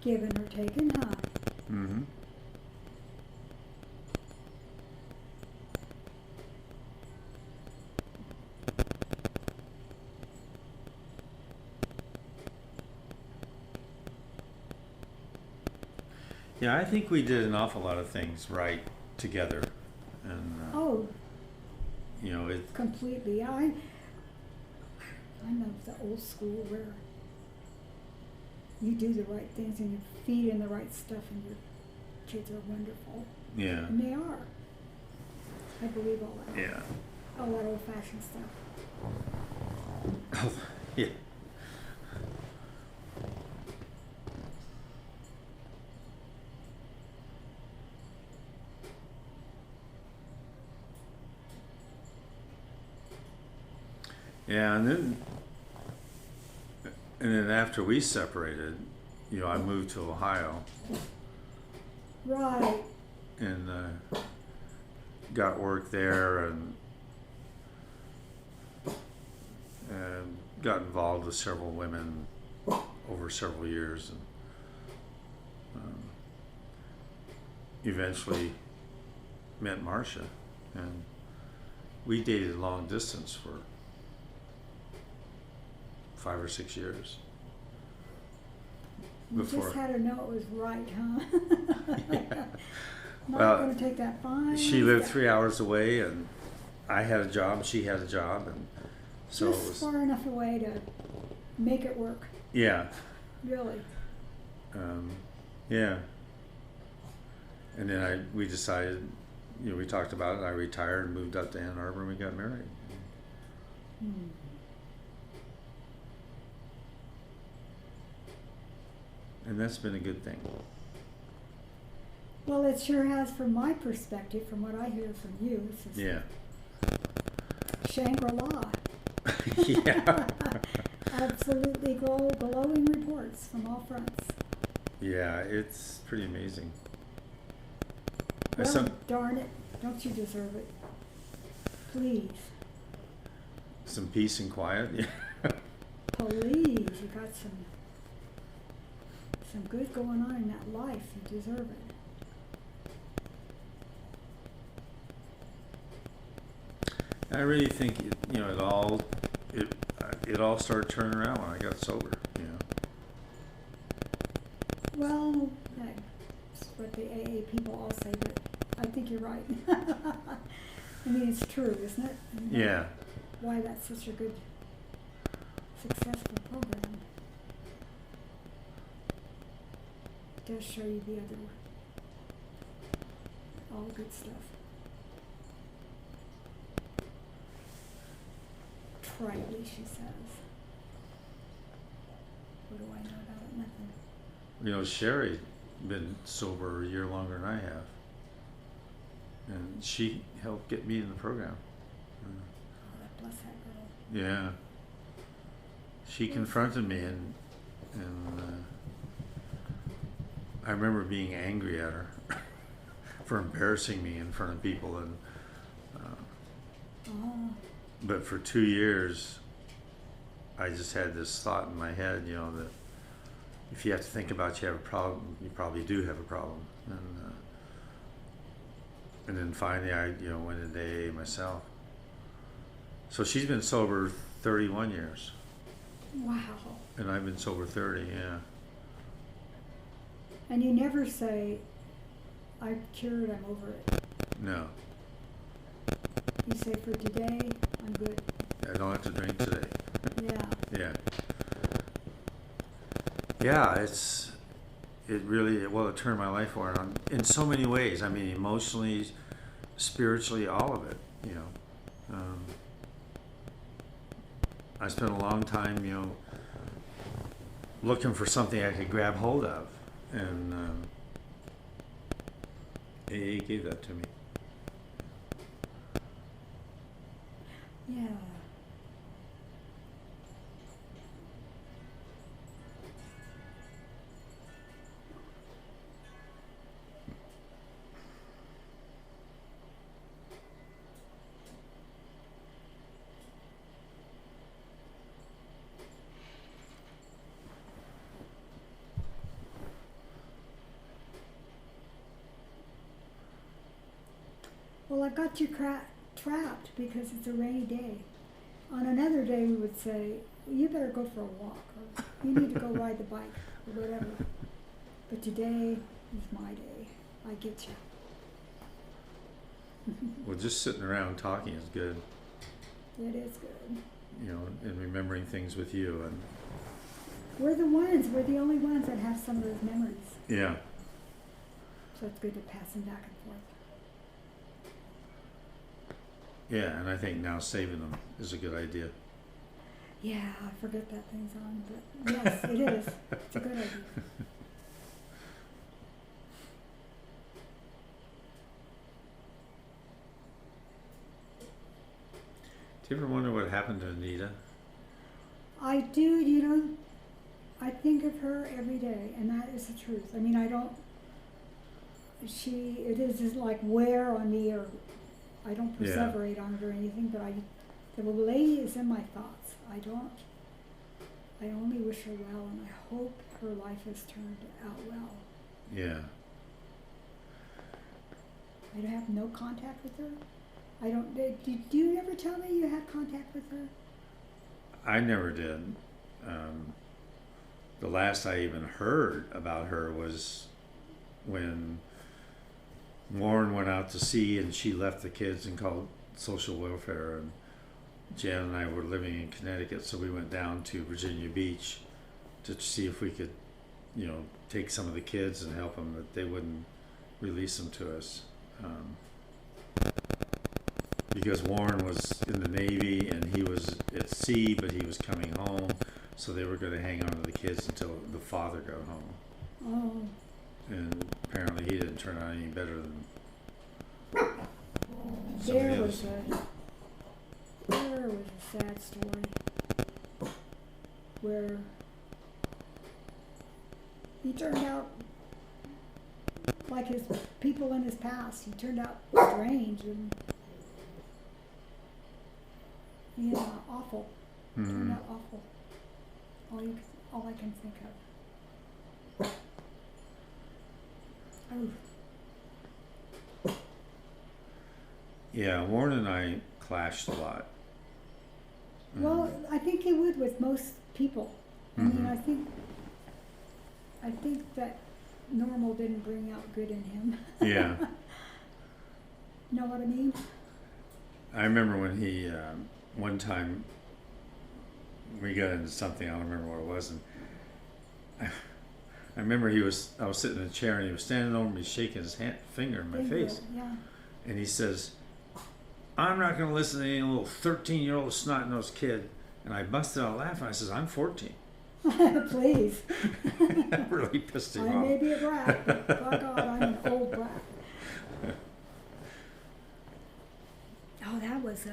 Given or taken, huh? Mm-hmm. Yeah, I think we did an awful lot of things right together, and Oh, you know, it. completely. I'm of the old school where you do the right things and you feed in the right stuff, and your kids are wonderful, Yeah. and they are. I believe all that. Yeah. All that old-fashioned stuff. Yeah. Yeah, and then after we separated, you know, I moved to Ohio Right. and got work there, and got involved with several women over several years, and eventually met Marcia, and we dated long distance for 5 or 6 years. You Before. just had to know it was right, huh? Yeah. Not Well, going to take that fine. She lived 3 hours away, and I had a job, she had a job, and so it Just was, far enough away to make it work, yeah, really. yeah. And then we decided, you know, we talked about it, I retired and moved up to Ann Arbor, and we got married. And that's been a good thing. Well, it sure has from my perspective, from what I hear from you. This is Yeah. Shangri-La. Yeah. Absolutely glowing reports from all fronts. Yeah, it's pretty amazing. Well, darn it, don't you deserve it? Please. Some peace and quiet. Yeah. Please, you got some good going on in that life. You deserve it. I really think it all started turning around when I got sober. Well, that's what the AA people all say, but I think you're right. I mean, it's true, isn't it? I mean, Yeah. Why that's such a good, successful program. It does show you the other, all the good stuff. Tritely, she says. What do I know about it? Nothing. Sherry been sober a year longer than I have, and she helped get me in the program. Oh, bless that girl. Yeah. She confronted me, and I remember being angry at her for embarrassing me in front of people, and Oh. but for 2 years, I just had this thought in my head, that if you have to think about you have a problem, you probably do have a problem, and then finally I went into AA myself. So she's been sober 31 years. Wow. And I've been sober 30, yeah. And you never say, I'm cured, I'm over it. No, You say, for today, I'm good. I don't have to drink today. Yeah. Yeah. Yeah, it turned my life around in so many ways. I mean, emotionally, spiritually, all of it, I spent a long time, looking for something I could grab hold of, and AA gave that to me. Yeah. Well, I've got you trapped because it's a rainy day. On another day, we would say, you better go for a walk, or you need to go ride the bike, or whatever. But today is my day. I get you. Well, just sitting around talking is good, It is good. and remembering things with you, and We're the only ones that have some of those memories. yeah. So it's good to pass them back and forth. Yeah, and I think now saving them is a good idea. Yeah, I forget that thing's on, but yes, it is. It's a good idea. Do you ever wonder what happened to Anita? I do, I think of her every day, and that is the truth. I mean, it is just like wear on me, or I don't Yeah. perseverate on it or anything, but the lady is in my thoughts. I only wish her well, and I hope her life has turned out well. Yeah. I have no contact with her. Did you ever tell me you had contact with her? I never did. The last I even heard about her was when Warren went out to sea and she left the kids and called social welfare, and Jan and I were living in Connecticut, so we went down to Virginia Beach to see if we could, take some of the kids and help them, that they wouldn't release them to us. Because Warren was in the Navy and he was at sea, but he was coming home, so they were going to hang on to the kids until the father got home. Oh, And apparently he didn't turn out any better than somebody there else. was a sad story where he turned out like his people in his past. He turned out strange and awful. Turned out awful. All I can think of. Oh. Yeah, Warren and I clashed a lot. Well, I think he would with most people. I mean, I think that normal didn't bring out good in him. Yeah. Know what I mean? I remember when he, one time, we got into something, I don't remember what it was, and I remember I was sitting in a chair and he was standing over me shaking his finger in my face. Yeah. And he says, I'm not going to listen to any little 13-year-old snot-nosed kid. And I busted out laughing. I says, I'm 14. Please. That really pissed him I off. may be a brat, but by God, I'm an old brat. Oh, that was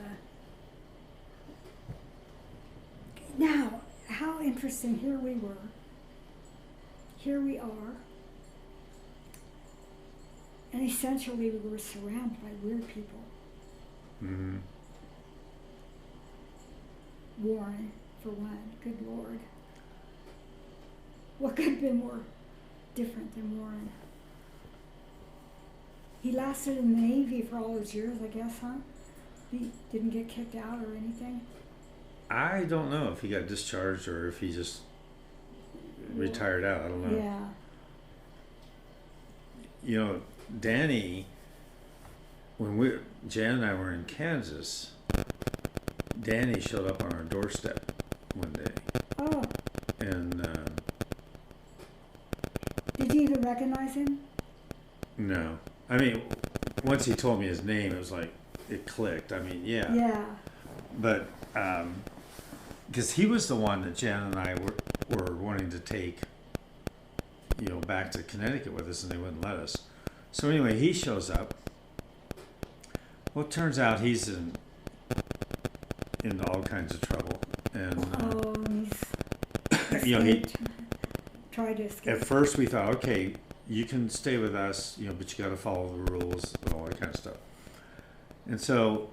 Now, how interesting. Here we were. Here we are. And essentially we were surrounded by weird people. Mm-hmm. Warren, for one. Good Lord. What could have been more different than Warren? He lasted in the Navy for all those years, I guess, huh? He didn't get kicked out or anything? I don't know if he got discharged or if he just retired out. I don't know. Yeah. You know, Danny, when Jan and I were in Kansas, Danny showed up on our doorstep one day. Oh, And did you even recognize him? no. I mean, once he told me his name, it was like, it clicked. I mean, yeah. Yeah. But, because he was the one that Jan and I were wanting to take, you know, back to Connecticut with us, and they wouldn't let us. So anyway, he shows up. Well, it turns out he's in all kinds of trouble. And, He's you know, he, tried to escape. at first we thought, okay, you can stay with us, you know, but you got to follow the rules and all that kind of stuff. And so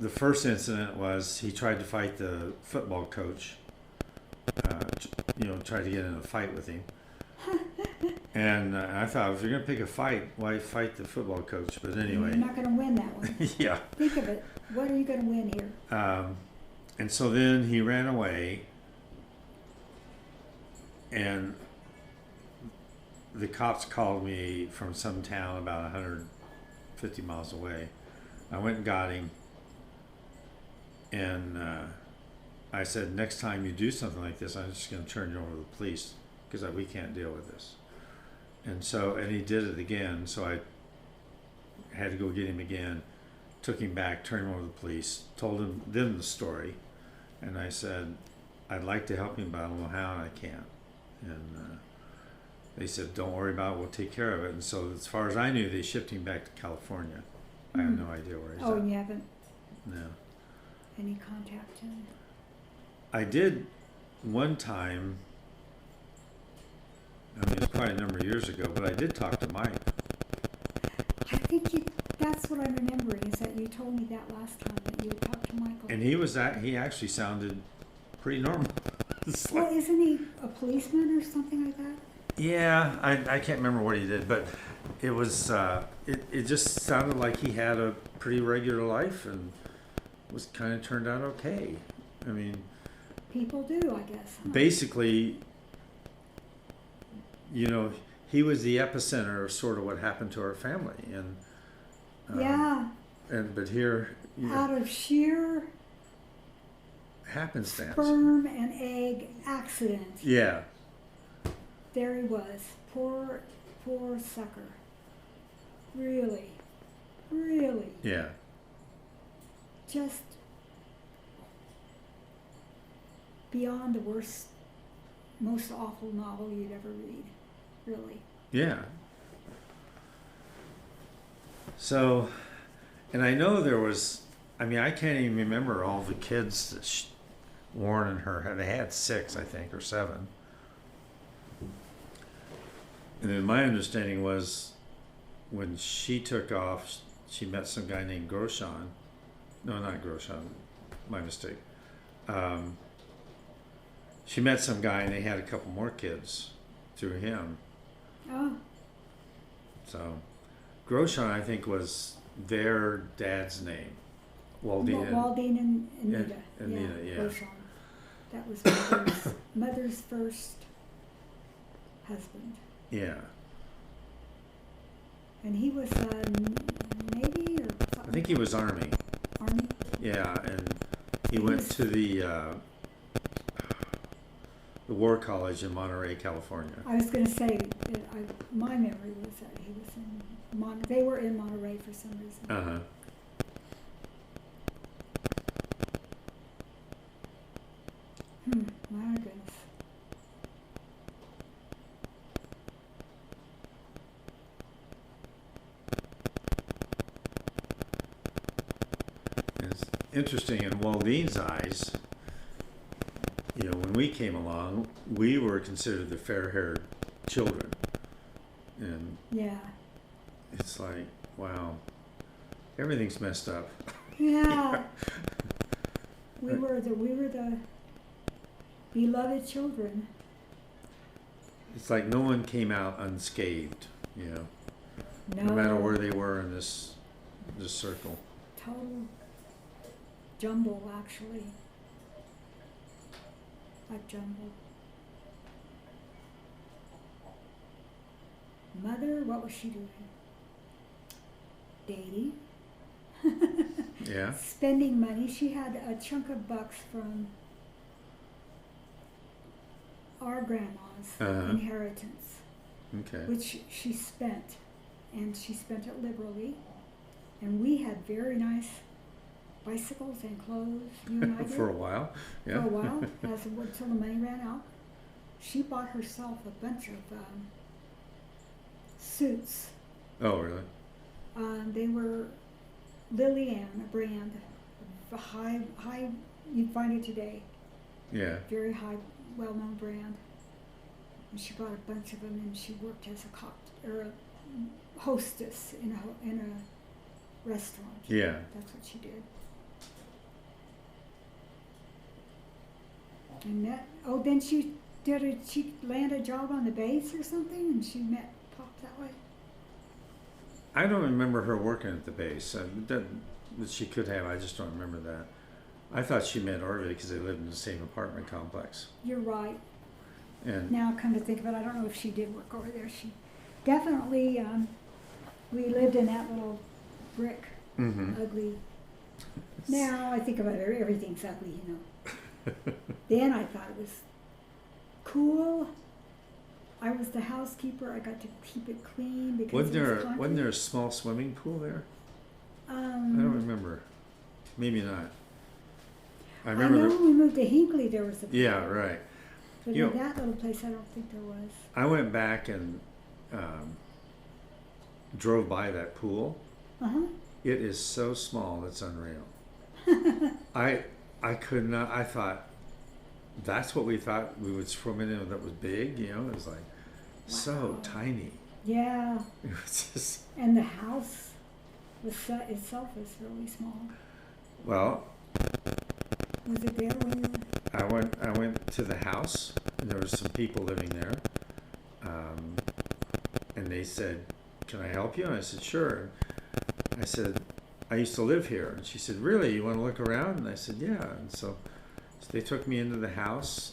the first incident was he tried to fight the football coach, you know, tried to get in a fight with him. And I thought, if you're going to pick a fight, why fight the football coach? But anyway. You're not going to win that one. Yeah. Think of it. What are you going to win here? And so then he ran away, and the cops called me from some town about 150 miles away. I went and got him, and I said, next time you do something like this, I'm just going to turn you over to the police because we can't deal with this. And he did it again, so I had to go get him again, took him back, turned him over to the police, told them the story, and I said, I'd like to help him, but I don't know how, and I can't. And they said, don't worry about it, we'll take care of it. And so as far as I knew, they shipped him back to California. I have no idea where he's at. And you haven't No. any contact him? I did one time, I mean, it was quite a number of years ago, but I did talk to Mike. I think that's what I'm remembering, is that you told me that last time, that you had talked to Michael. And he actually sounded pretty normal. It's Well, like, isn't he a policeman or something like that? yeah, I can't remember what he did, but it was, it just sounded like he had a pretty regular life and was kind of turned out okay. I mean, People do, I guess. Huh? basically, you know, he was the epicenter of sort of what happened to our family, and Yeah, but here, you know, out of sheer happenstance. sperm and egg accident. Yeah, There he was. Poor sucker. Really. yeah, Just beyond the worst, most awful novel you'd ever read. Really. yeah. So, and I know there was, I mean, I can't even remember all the kids that Warren and her had. They had 6, I think, or 7. And then my understanding was when she took off, she met some guy named Grosjean. No, not Grosjean. My mistake. She met some guy and they had a couple more kids through him. Oh, So Grosjean, I think, was their dad's name. Waldine. Waldine and Yeah, Anita. Anita, yeah. Beauchamp. That was mother's first husband. Yeah. And he was Navy or something? I think he was Army. Army? Yeah, and he He went was- to the War College in Monterey, California. I was going to say, that my memory was that he was in they were in Monterey for some reason. Uh-huh. My goodness. It's interesting in Waldine's eyes, you know, when we came along, we were considered the fair-haired children. And Yeah. it's like, wow, everything's messed up. Yeah. We were the beloved children. It's like no one came out unscathed, you know, no matter where they were in this circle. Total jumble, actually. Like jumble. Mother, what was she doing? Dating. Yeah. Spending money. She had a chunk of bucks from our grandma's Uh-huh. inheritance, Okay. which she spent, and she spent it liberally. And we had very nice bicycles and clothes. You and I did. For a while. Yeah. For a while, until the money ran out. She bought herself a bunch of suits. Oh, really? They were Lillian, a brand, a high. You'd find it today. Yeah. Very high, well-known brand. And she bought a bunch of them, and she worked as a hostess in a restaurant. Yeah. That's what she did. And then she landed a job on the base or something, and she met Pop that way. I don't remember her working at the base. That she could have. I just don't remember that. I thought she met Orville because they lived in the same apartment complex. You're right. And Now, come to think of it, I don't know if she did work over there. She definitely. We lived in that little brick, Mhm. ugly. Now I think about it, everything's ugly, you know. Then I thought it was cool. I was the housekeeper. I got to keep it clean because wasn't it was wasn't there concrete. a small swimming pool there? I don't remember. Maybe not. I I remember. know when we moved to Hinckley there was a pool. Yeah, right. But You in know- that little place I don't think there was. I went back and drove by that pool. Uh-huh. It is so small, it's unreal. I could not. I thought that's what we thought we would swim in that was big. You know, it was like so Wow. tiny. Yeah. It was just And the house itself was really small. well. Was it there when you were? I went to the house, and there was some people living there, and they said, "Can I help you?" And I said, "Sure." And I said, "I used to live here," and she said, "Really? You want to look around?" And I said, "Yeah." And so they took me into the house.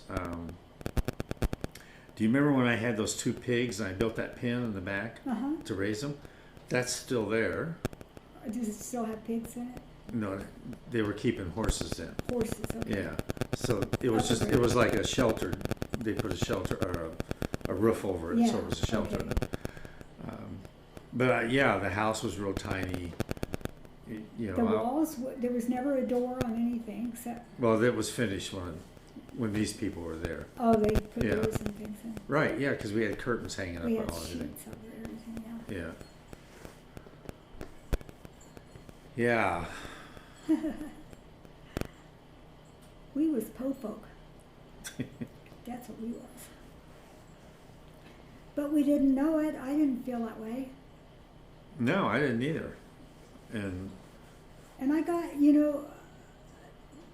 Do you remember when I had those 2 pigs and I built that pen in the back Uh-huh. to raise them? That's still there. Does it still have pigs in it? No, they were keeping horses in. Horses, okay. Yeah, so it was just, it was like a shelter, they put a shelter, or a roof over it, so it was a shelter. okay. But yeah, the house was real tiny, you The know, walls, there was never a door on anything except, well, it was finished when these people were there. oh, they put Yeah. doors and things in. Right, yeah, because we had curtains hanging up We and had all everything. sheets over everything, yeah. Yeah. Yeah, We was po-folk. That's what we was. But we didn't know it. I didn't feel that way. no, I didn't either. And And I got,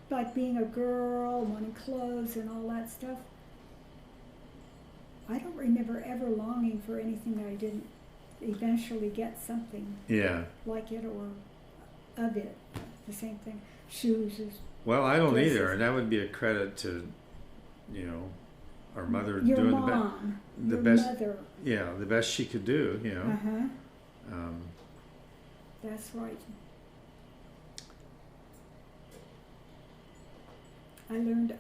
like being a girl, wanting clothes and all that stuff. I don't remember ever longing for anything that I didn't eventually get something yeah, like it or of it the same thing. Shoes is Well, I don't Dresses. either, and that would be a credit to, our mother your doing mom, the your best. mother. The best she could do. That's right. I learned,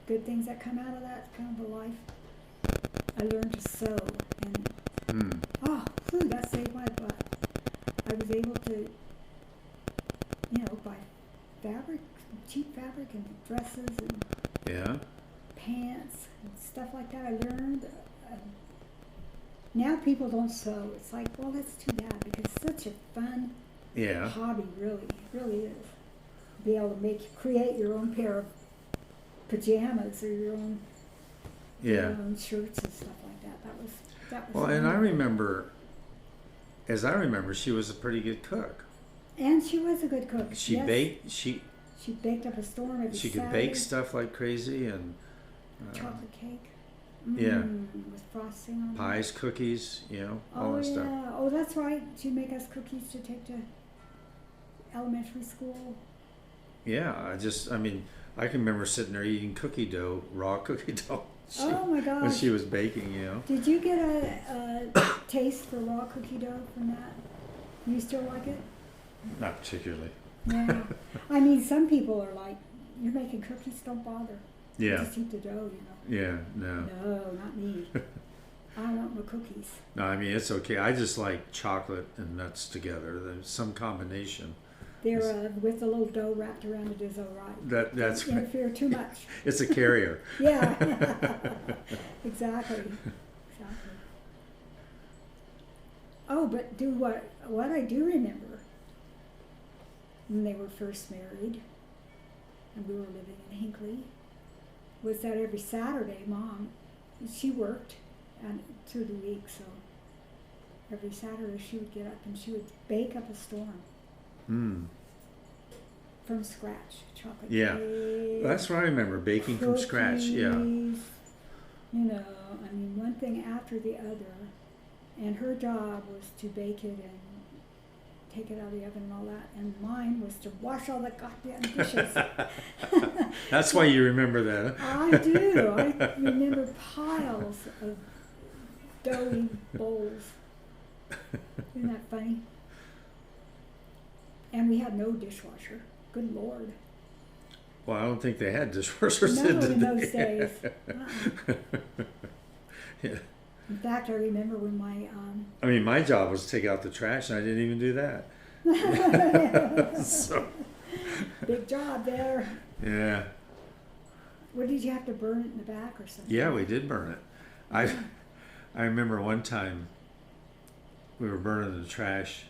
good things that come out of that kind of a life. I learned to sew, and that saved my butt. I was able to, buy fabric, cheap fabric, and dresses and Yeah. pants and stuff like that. I learned. Now people don't sew. It's like, well, that's too bad because it's such a fun Yeah. hobby, really, it really is. Be able to create your own pair of pajamas or your own shirts and stuff like that. That was. Well, and fun. I remember, she was a pretty good cook. And she was a good cook. She yes. baked. She baked up a storm every could Saturday. bake stuff like crazy, and Chocolate cake. Yeah. With frosting on it. pies, cookies, all Oh that yeah. stuff. Oh, that's right. She'd make us cookies to take to elementary school. Yeah, I can remember sitting there eating raw cookie dough. Oh my gosh. When she was baking, Did you get a taste for raw cookie dough from that? You still like it? Not particularly. Yeah. Some people are like, you're making cookies, don't bother. Yeah. Just eat the dough, Yeah, no. No, not me. I want my cookies. No, it's okay. I just like chocolate and nuts together. There's some combination. They're with a little dough wrapped around it is all right. That's Don't interfere too much. It's a carrier. Yeah. Exactly. Oh, but what I do remember when they were first married and we were living in Hinckley was that every Saturday, Mom, she worked through the week, so every Saturday she would get up and she would bake up a storm from scratch, chocolate Yeah. cake. That's what I remember, baking from scratch. Yeah. cookies, one thing after the other. And her job was to bake it and take it out of the oven and all that. And mine was to wash all the goddamn dishes. That's why you remember that. I do. I remember piles of doughy bowls. Isn't that funny? And we had no dishwasher. Good Lord. Well, I don't think they had dishwashers No, in today. those days. Yeah. In fact, I remember when my my job was to take out the trash, and I didn't even do that. So, big job there. yeah. What, did you have to burn it in the back or something? Yeah, we did burn it. I remember one time we were burning the trash,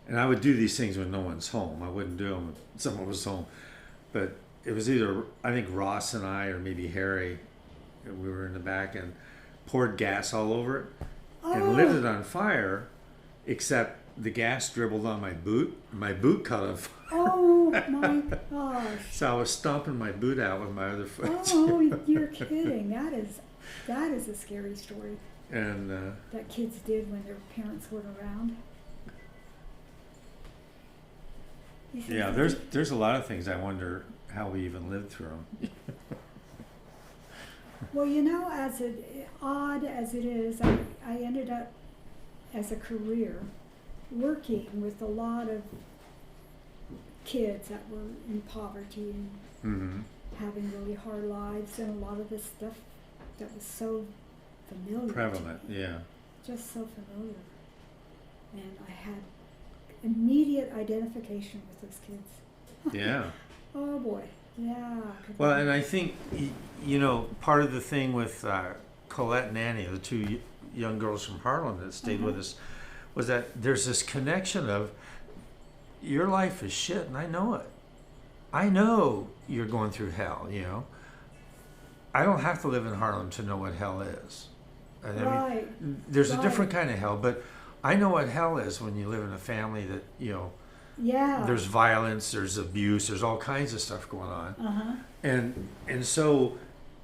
and I would do these things when no one's home. I wouldn't do them when someone was home. But it was either, I think, Ross and I, or maybe Harry, and we were in the back and poured gas all over it and lit it on fire, except the gas dribbled on my boot. My boot caught on fire. Oh my gosh. So I was stomping my boot out with my other foot. Oh, you're kidding. That is a scary story And that kids did when their parents weren't around. yeah, there's a lot of things I wonder how we even lived through them. Well, as odd as it is, I ended up as a career working with a lot of kids that were in poverty and Mm-hmm. having really hard lives, and a lot of the stuff that was so familiar. Prevalent, to me, yeah. just so familiar. And I had immediate identification with those kids. Yeah. Oh boy, yeah. Well, and I think, part of the thing with Colette and Annie, the two young girls from Harlem that stayed with us, was that there's this connection of your life is shit, and I know it. I know you're going through hell, I don't have to live in Harlem to know what hell is. And Right. There's a different kind of hell, but I know what hell is when you live in a family that, Yeah. there's violence, there's abuse, there's all kinds of stuff going on. And so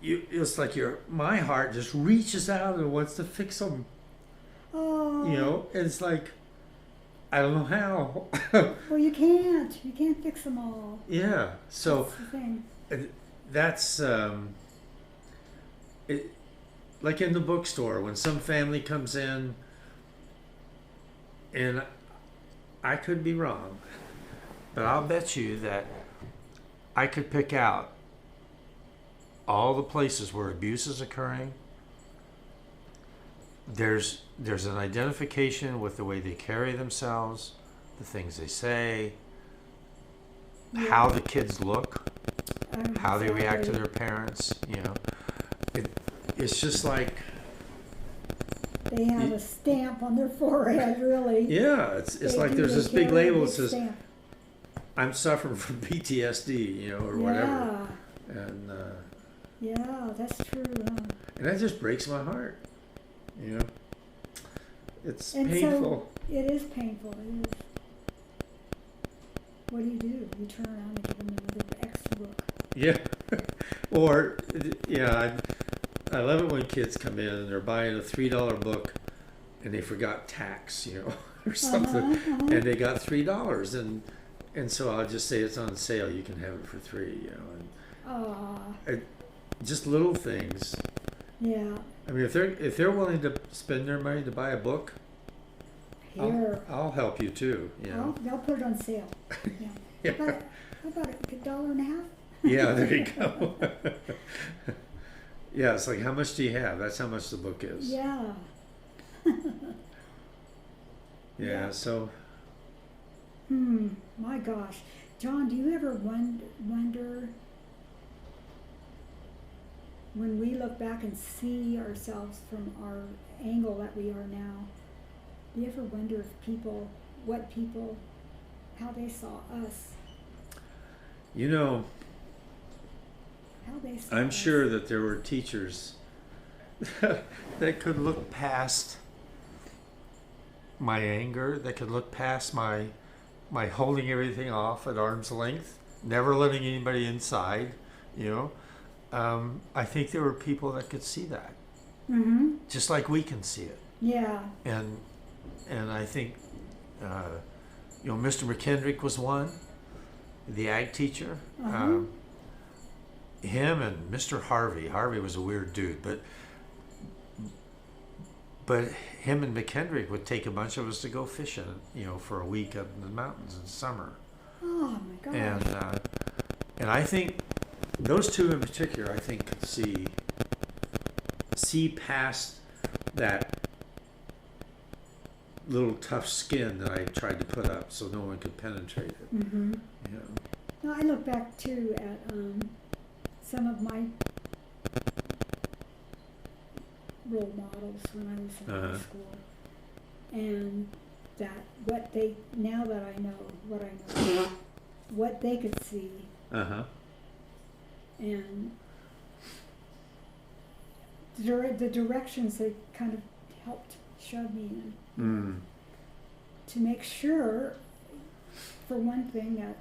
it's like my heart just reaches out and wants to fix them. Oh. It's like, I don't know how. Well, you can't. You can't fix them all. Yeah. So That's the thing. that's it. Like in the bookstore, when some family comes in, and I could be wrong, but I'll bet you that I could pick out all the places where abuse is occurring. There's an identification with the way they carry themselves, the things they say, how the kids look, how they react to their parents. You know, it's just like, They have a stamp on their forehead, really. yeah, it's They like do, there's they this big carry a label that big says, stamp. I'm suffering from PTSD, you know, or whatever. And Yeah, that's true. and that just breaks my heart, you know. It's And painful. so it is painful. It is. What do? You turn around and give them another extra book. Yeah. Or, yeah, I love it when kids come in and they're buying a $3 book and they forgot tax, you know, or something, and they got $3, and so I'll just say it's on sale. You can have it for $3, you know. And just little things. Yeah. I mean, if they're willing to spend their money to buy a book, Here. I'll help you too. You know. They'll put it on sale. Yeah. Yeah. How about $1.50? Yeah, there you go. Yeah, it's like, how much do you have? That's how much the book is. Yeah. Yeah. So. My gosh. John, do you ever wonder when we look back and see ourselves from our angle that we are now, do you ever wonder if how they saw us, You know, how they saw I'm us? sure that there were teachers that could look past my anger, that could look past my holding everything off at arm's length, never letting anybody inside, you know. I think there were people that could see that, just like we can see it. Yeah. And I think, you know, Mr. McKendrick was one, the ag teacher. Him and Mr. Harvey. Harvey was a weird dude, but him and McKendrick would take a bunch of us to go fishing, you know, for a week up in the mountains in summer. Oh my gosh. And I think those two in particular, I think, could see past that little tough skin that I tried to put up so no one could penetrate it. You know. Now, I look back too at some of my role models when I was in high school, and now that I know what they could see, and the directions they kind of helped show me in, to make sure, for one thing, that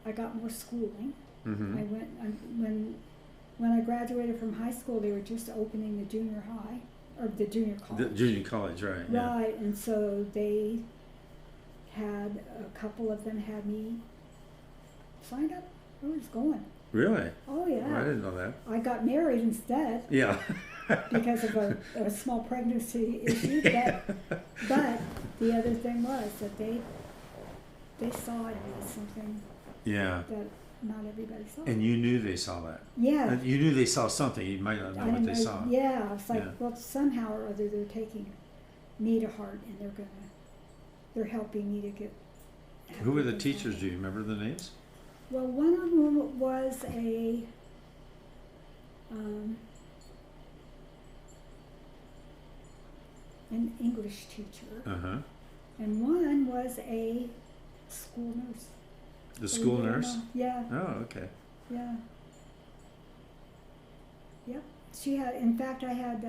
I got more schooling. I went when I graduated from high school. They were just opening the junior high or the junior college. The junior college, right? Yeah. Right, and so they had a couple of them had me signed up. I was going. Really? Oh yeah. Oh, I didn't know that. I got married instead. Yeah. Because of a small pregnancy issue. But the other thing was that they saw in me something Yeah. that not everybody saw. And you knew they saw that. Yeah. And you knew they saw something. You might not know what they saw. Yeah, it's like, Yeah. well, somehow or other they're taking me to heart and they're helping me to get. Who were the teachers? Do you remember the names? Well, one of them was an English teacher, and one was a school nurse. The school Believe it or nurse? not. Yeah, Oh, okay. yeah. Yep. She had. In fact, I had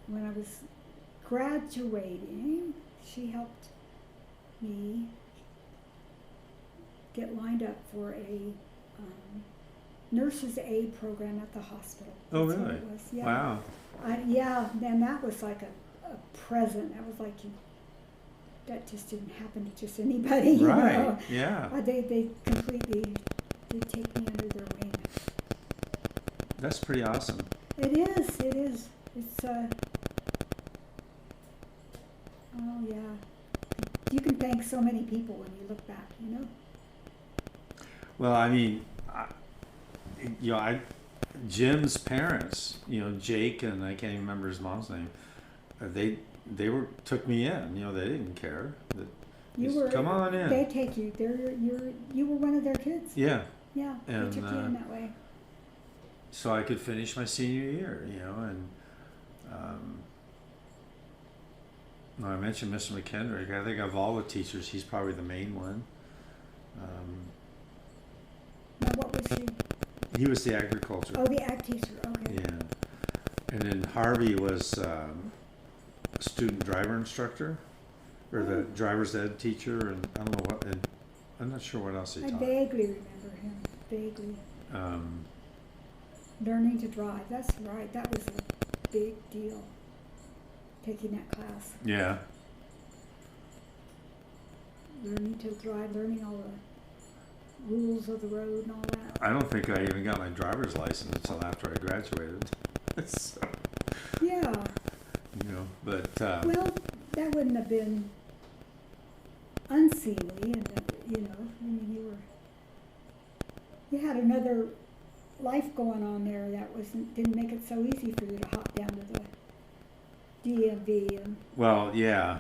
when I was graduating, she helped me get lined up for a nurse's aid program at the hospital. Oh, That's what really? it was. Yeah. Wow. Yeah, and that was like a present. That was like that just didn't happen to just anybody. You Right. know? Yeah. They completely did take me under their wing. That's pretty awesome. It is. It is. It's oh yeah. You can thank so many people when you look back. You know. Well, I mean, Jim's parents, Jake and I can't even remember his mom's name. They took me in. They didn't care. Come on in. They take you. You were one of their kids. Yeah. Yeah. And, they took you in that way. So I could finish my senior year, and I mentioned Mr. McKendrick. I think of all the teachers, he's probably the main one. Now, what was she? He was the agriculture. Oh, the ag teacher. Okay. Yeah. And then Harvey was a student driver instructor, or the driver's ed teacher, and I don't know what, and I'm not sure what else he I taught. vaguely remember him. Vaguely. Learning to drive. That's right. That was a big deal. Taking that class. Yeah. Learning to drive, learning all the rules of the road and all that. I don't think I even got my driver's license until after I graduated. So, Yeah. But Well, that wouldn't have been unseemly, and you had another life going on there that didn't make it so easy for you to hop down to the DMV and well, yeah.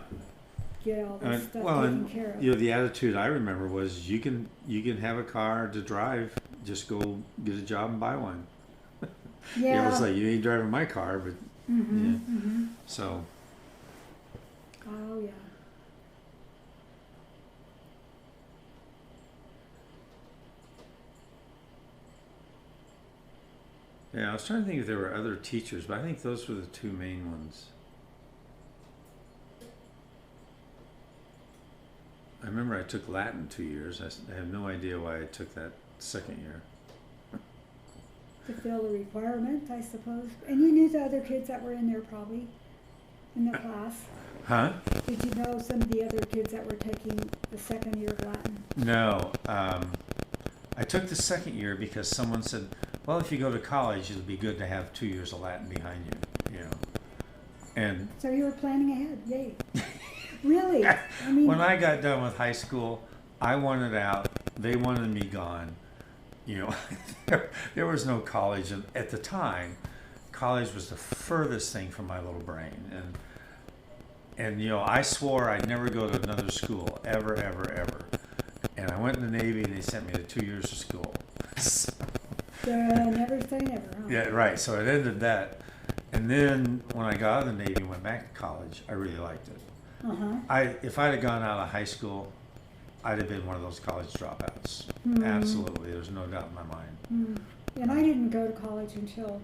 get all this stuff Well, taken and care of. the attitude I remember was you can have a car to drive, just go get a job and buy one. Yeah. It was like, you ain't driving my car, but Mm-hmm, yeah. mm-hmm. So Oh yeah. yeah, I was trying to think if there were other teachers, but I think those were the two main ones. I remember I took Latin 2 years. I have no idea why I took that second year. To fill the requirement, I suppose. And you knew the other kids that were in there probably, in the class. Huh? Did you know some of the other kids that were taking the second year of Latin? No. I took the second year because someone said, well, if you go to college, it'll be good to have 2 years of Latin behind you, And So you were planning ahead, yay. Really? I mean, when I got done with high school, I wanted out. They wanted me gone. There was no college at the time. College was the furthest thing from my little brain, and I swore I'd never go to another school ever, ever, ever. And I went in the Navy, and they sent me to 2 years of school. never say never, huh? Yeah, right. So it ended that, and then when I got out of the Navy and went back to college, I really liked it. Uh-huh. If I'd have gone out of high school, I'd have been one of those college dropouts. Absolutely, there's no doubt in my mind. And I didn't go to college until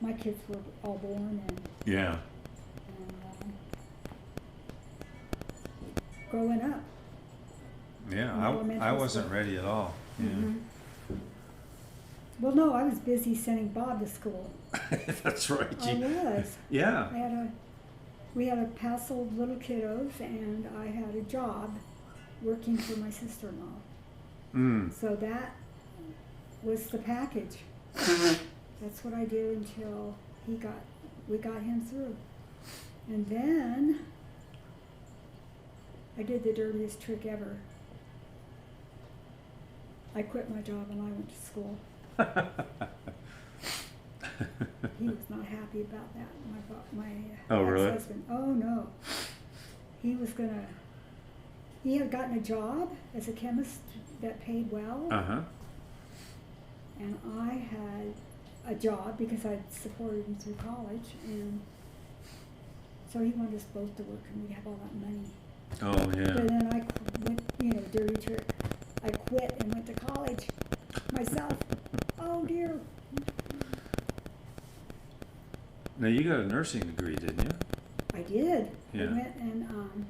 my kids were all born and Yeah. growing up. Yeah, In elementary I wasn't school. ready at all. Yeah. Mhm. Well, no, I was busy sending Bob to school. That's right. I was. Yeah. We had a passel of little kiddos, and I had a job working for my sister-in-law. So that was the package. That's what I did until we got him through. And then I did the dirtiest trick ever. I quit my job and I went to school. He was not happy about that. My Oh, really? ex-husband. Oh no. He had gotten a job as a chemist that paid well, Uh-huh. and I had a job because I'd supported him through college, and so he wanted us both to work and we'd have all that money. Oh, But yeah. then I went, dirty trick. I quit and went to college myself. Oh dear. Now, you got a nursing degree, didn't you? I did. Yeah. I went and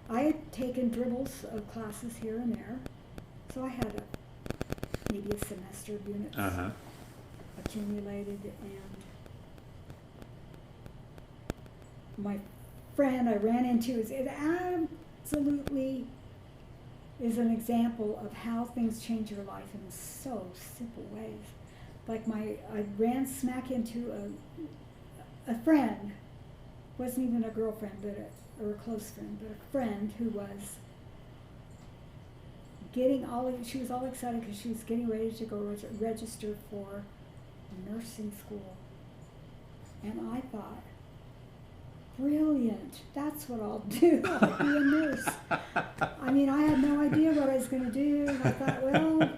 I had taken dribbles of classes here and there, so I had maybe a semester of units Uh-huh. accumulated, and my friend I ran into it absolutely is an example of how things change your life in so simple ways. Like I ran smack into a friend, wasn't even a girlfriend, or a close friend, but a friend who was she was all excited because she was getting ready to go register for nursing school. And I thought, brilliant, that's what I'll do, I'll be a nurse. I mean, I had no idea what I was going to do, and I thought, well,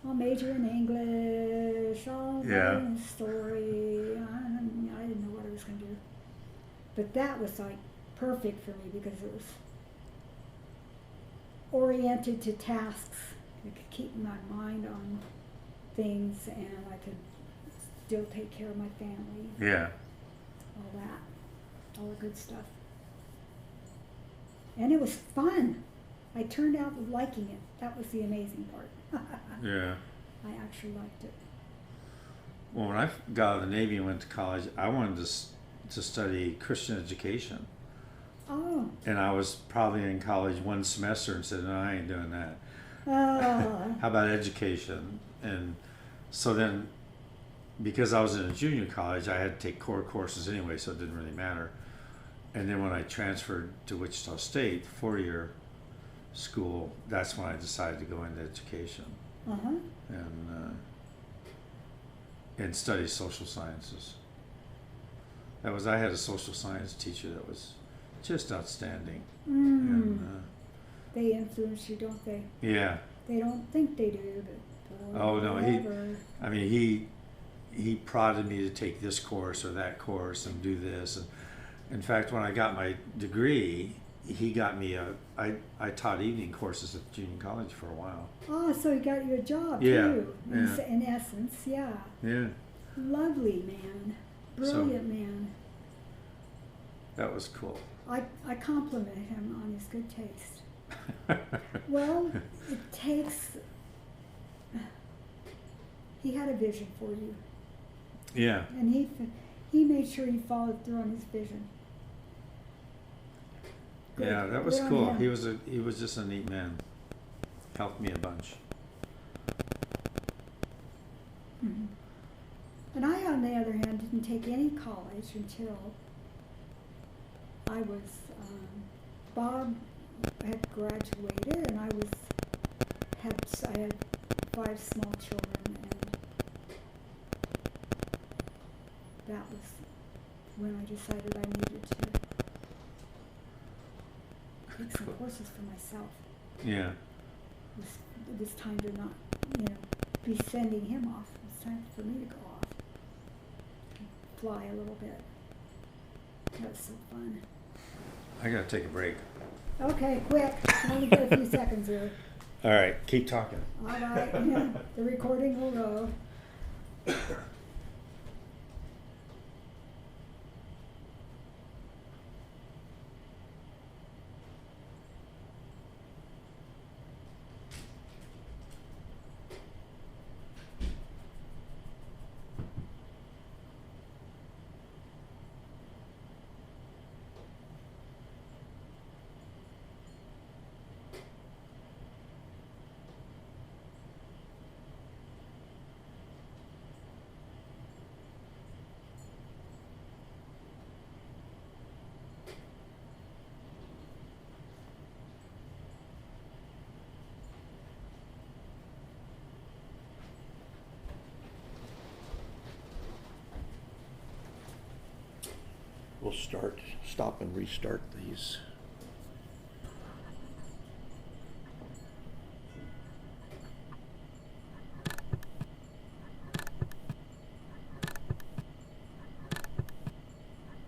I'll major in English, I'll major in history, I didn't know what I was going to do. But that was like perfect for me because it was oriented to tasks. It could keep my mind on things, and I could still take care of my family. Yeah. All that. All the good stuff. And it was fun. I turned out liking it. That was the amazing part. Yeah. I actually liked it. Well, when I got out of the Navy and went to college, I wanted to study Christian education. Oh. And I was probably in college one semester and said, no, I ain't doing that. How about education? And so then, because I was in a junior college, I had to take core courses anyway, so it didn't really matter. And then when I transferred to Wichita State, 4-year school, that's when I decided to go into education and study social sciences. I had a social science teacher that was just outstanding. And, they influence you, don't they? yeah. They don't think they do, but Oh no, whatever. he prodded me to take this course or that course and do this. And in fact, when I got my degree, he got me I taught evening courses at junior college for a while. Oh, so he got you a job Yeah, too. yeah. In essence, yeah. Yeah, Lovely man, brilliant man. that was cool. I compliment him on his good taste. Well, it takes. He had a vision for you, Yeah, and he made sure he followed through on his vision. Good. yeah, that was Good on cool. him. He was just a neat man. Helped me a bunch. Mhm. And I, on the other hand, didn't take any college until I was, Bob had graduated, and I had 5 small children, and that was when I decided I needed to take some courses for myself. Yeah, It was time to not, be sending him off. It was time for me to go off, fly a little bit. That was so fun. I gotta take a break. Okay, quick. Only got a few seconds here. All right, keep talking. All right, the recording will go. We'll stop and restart these.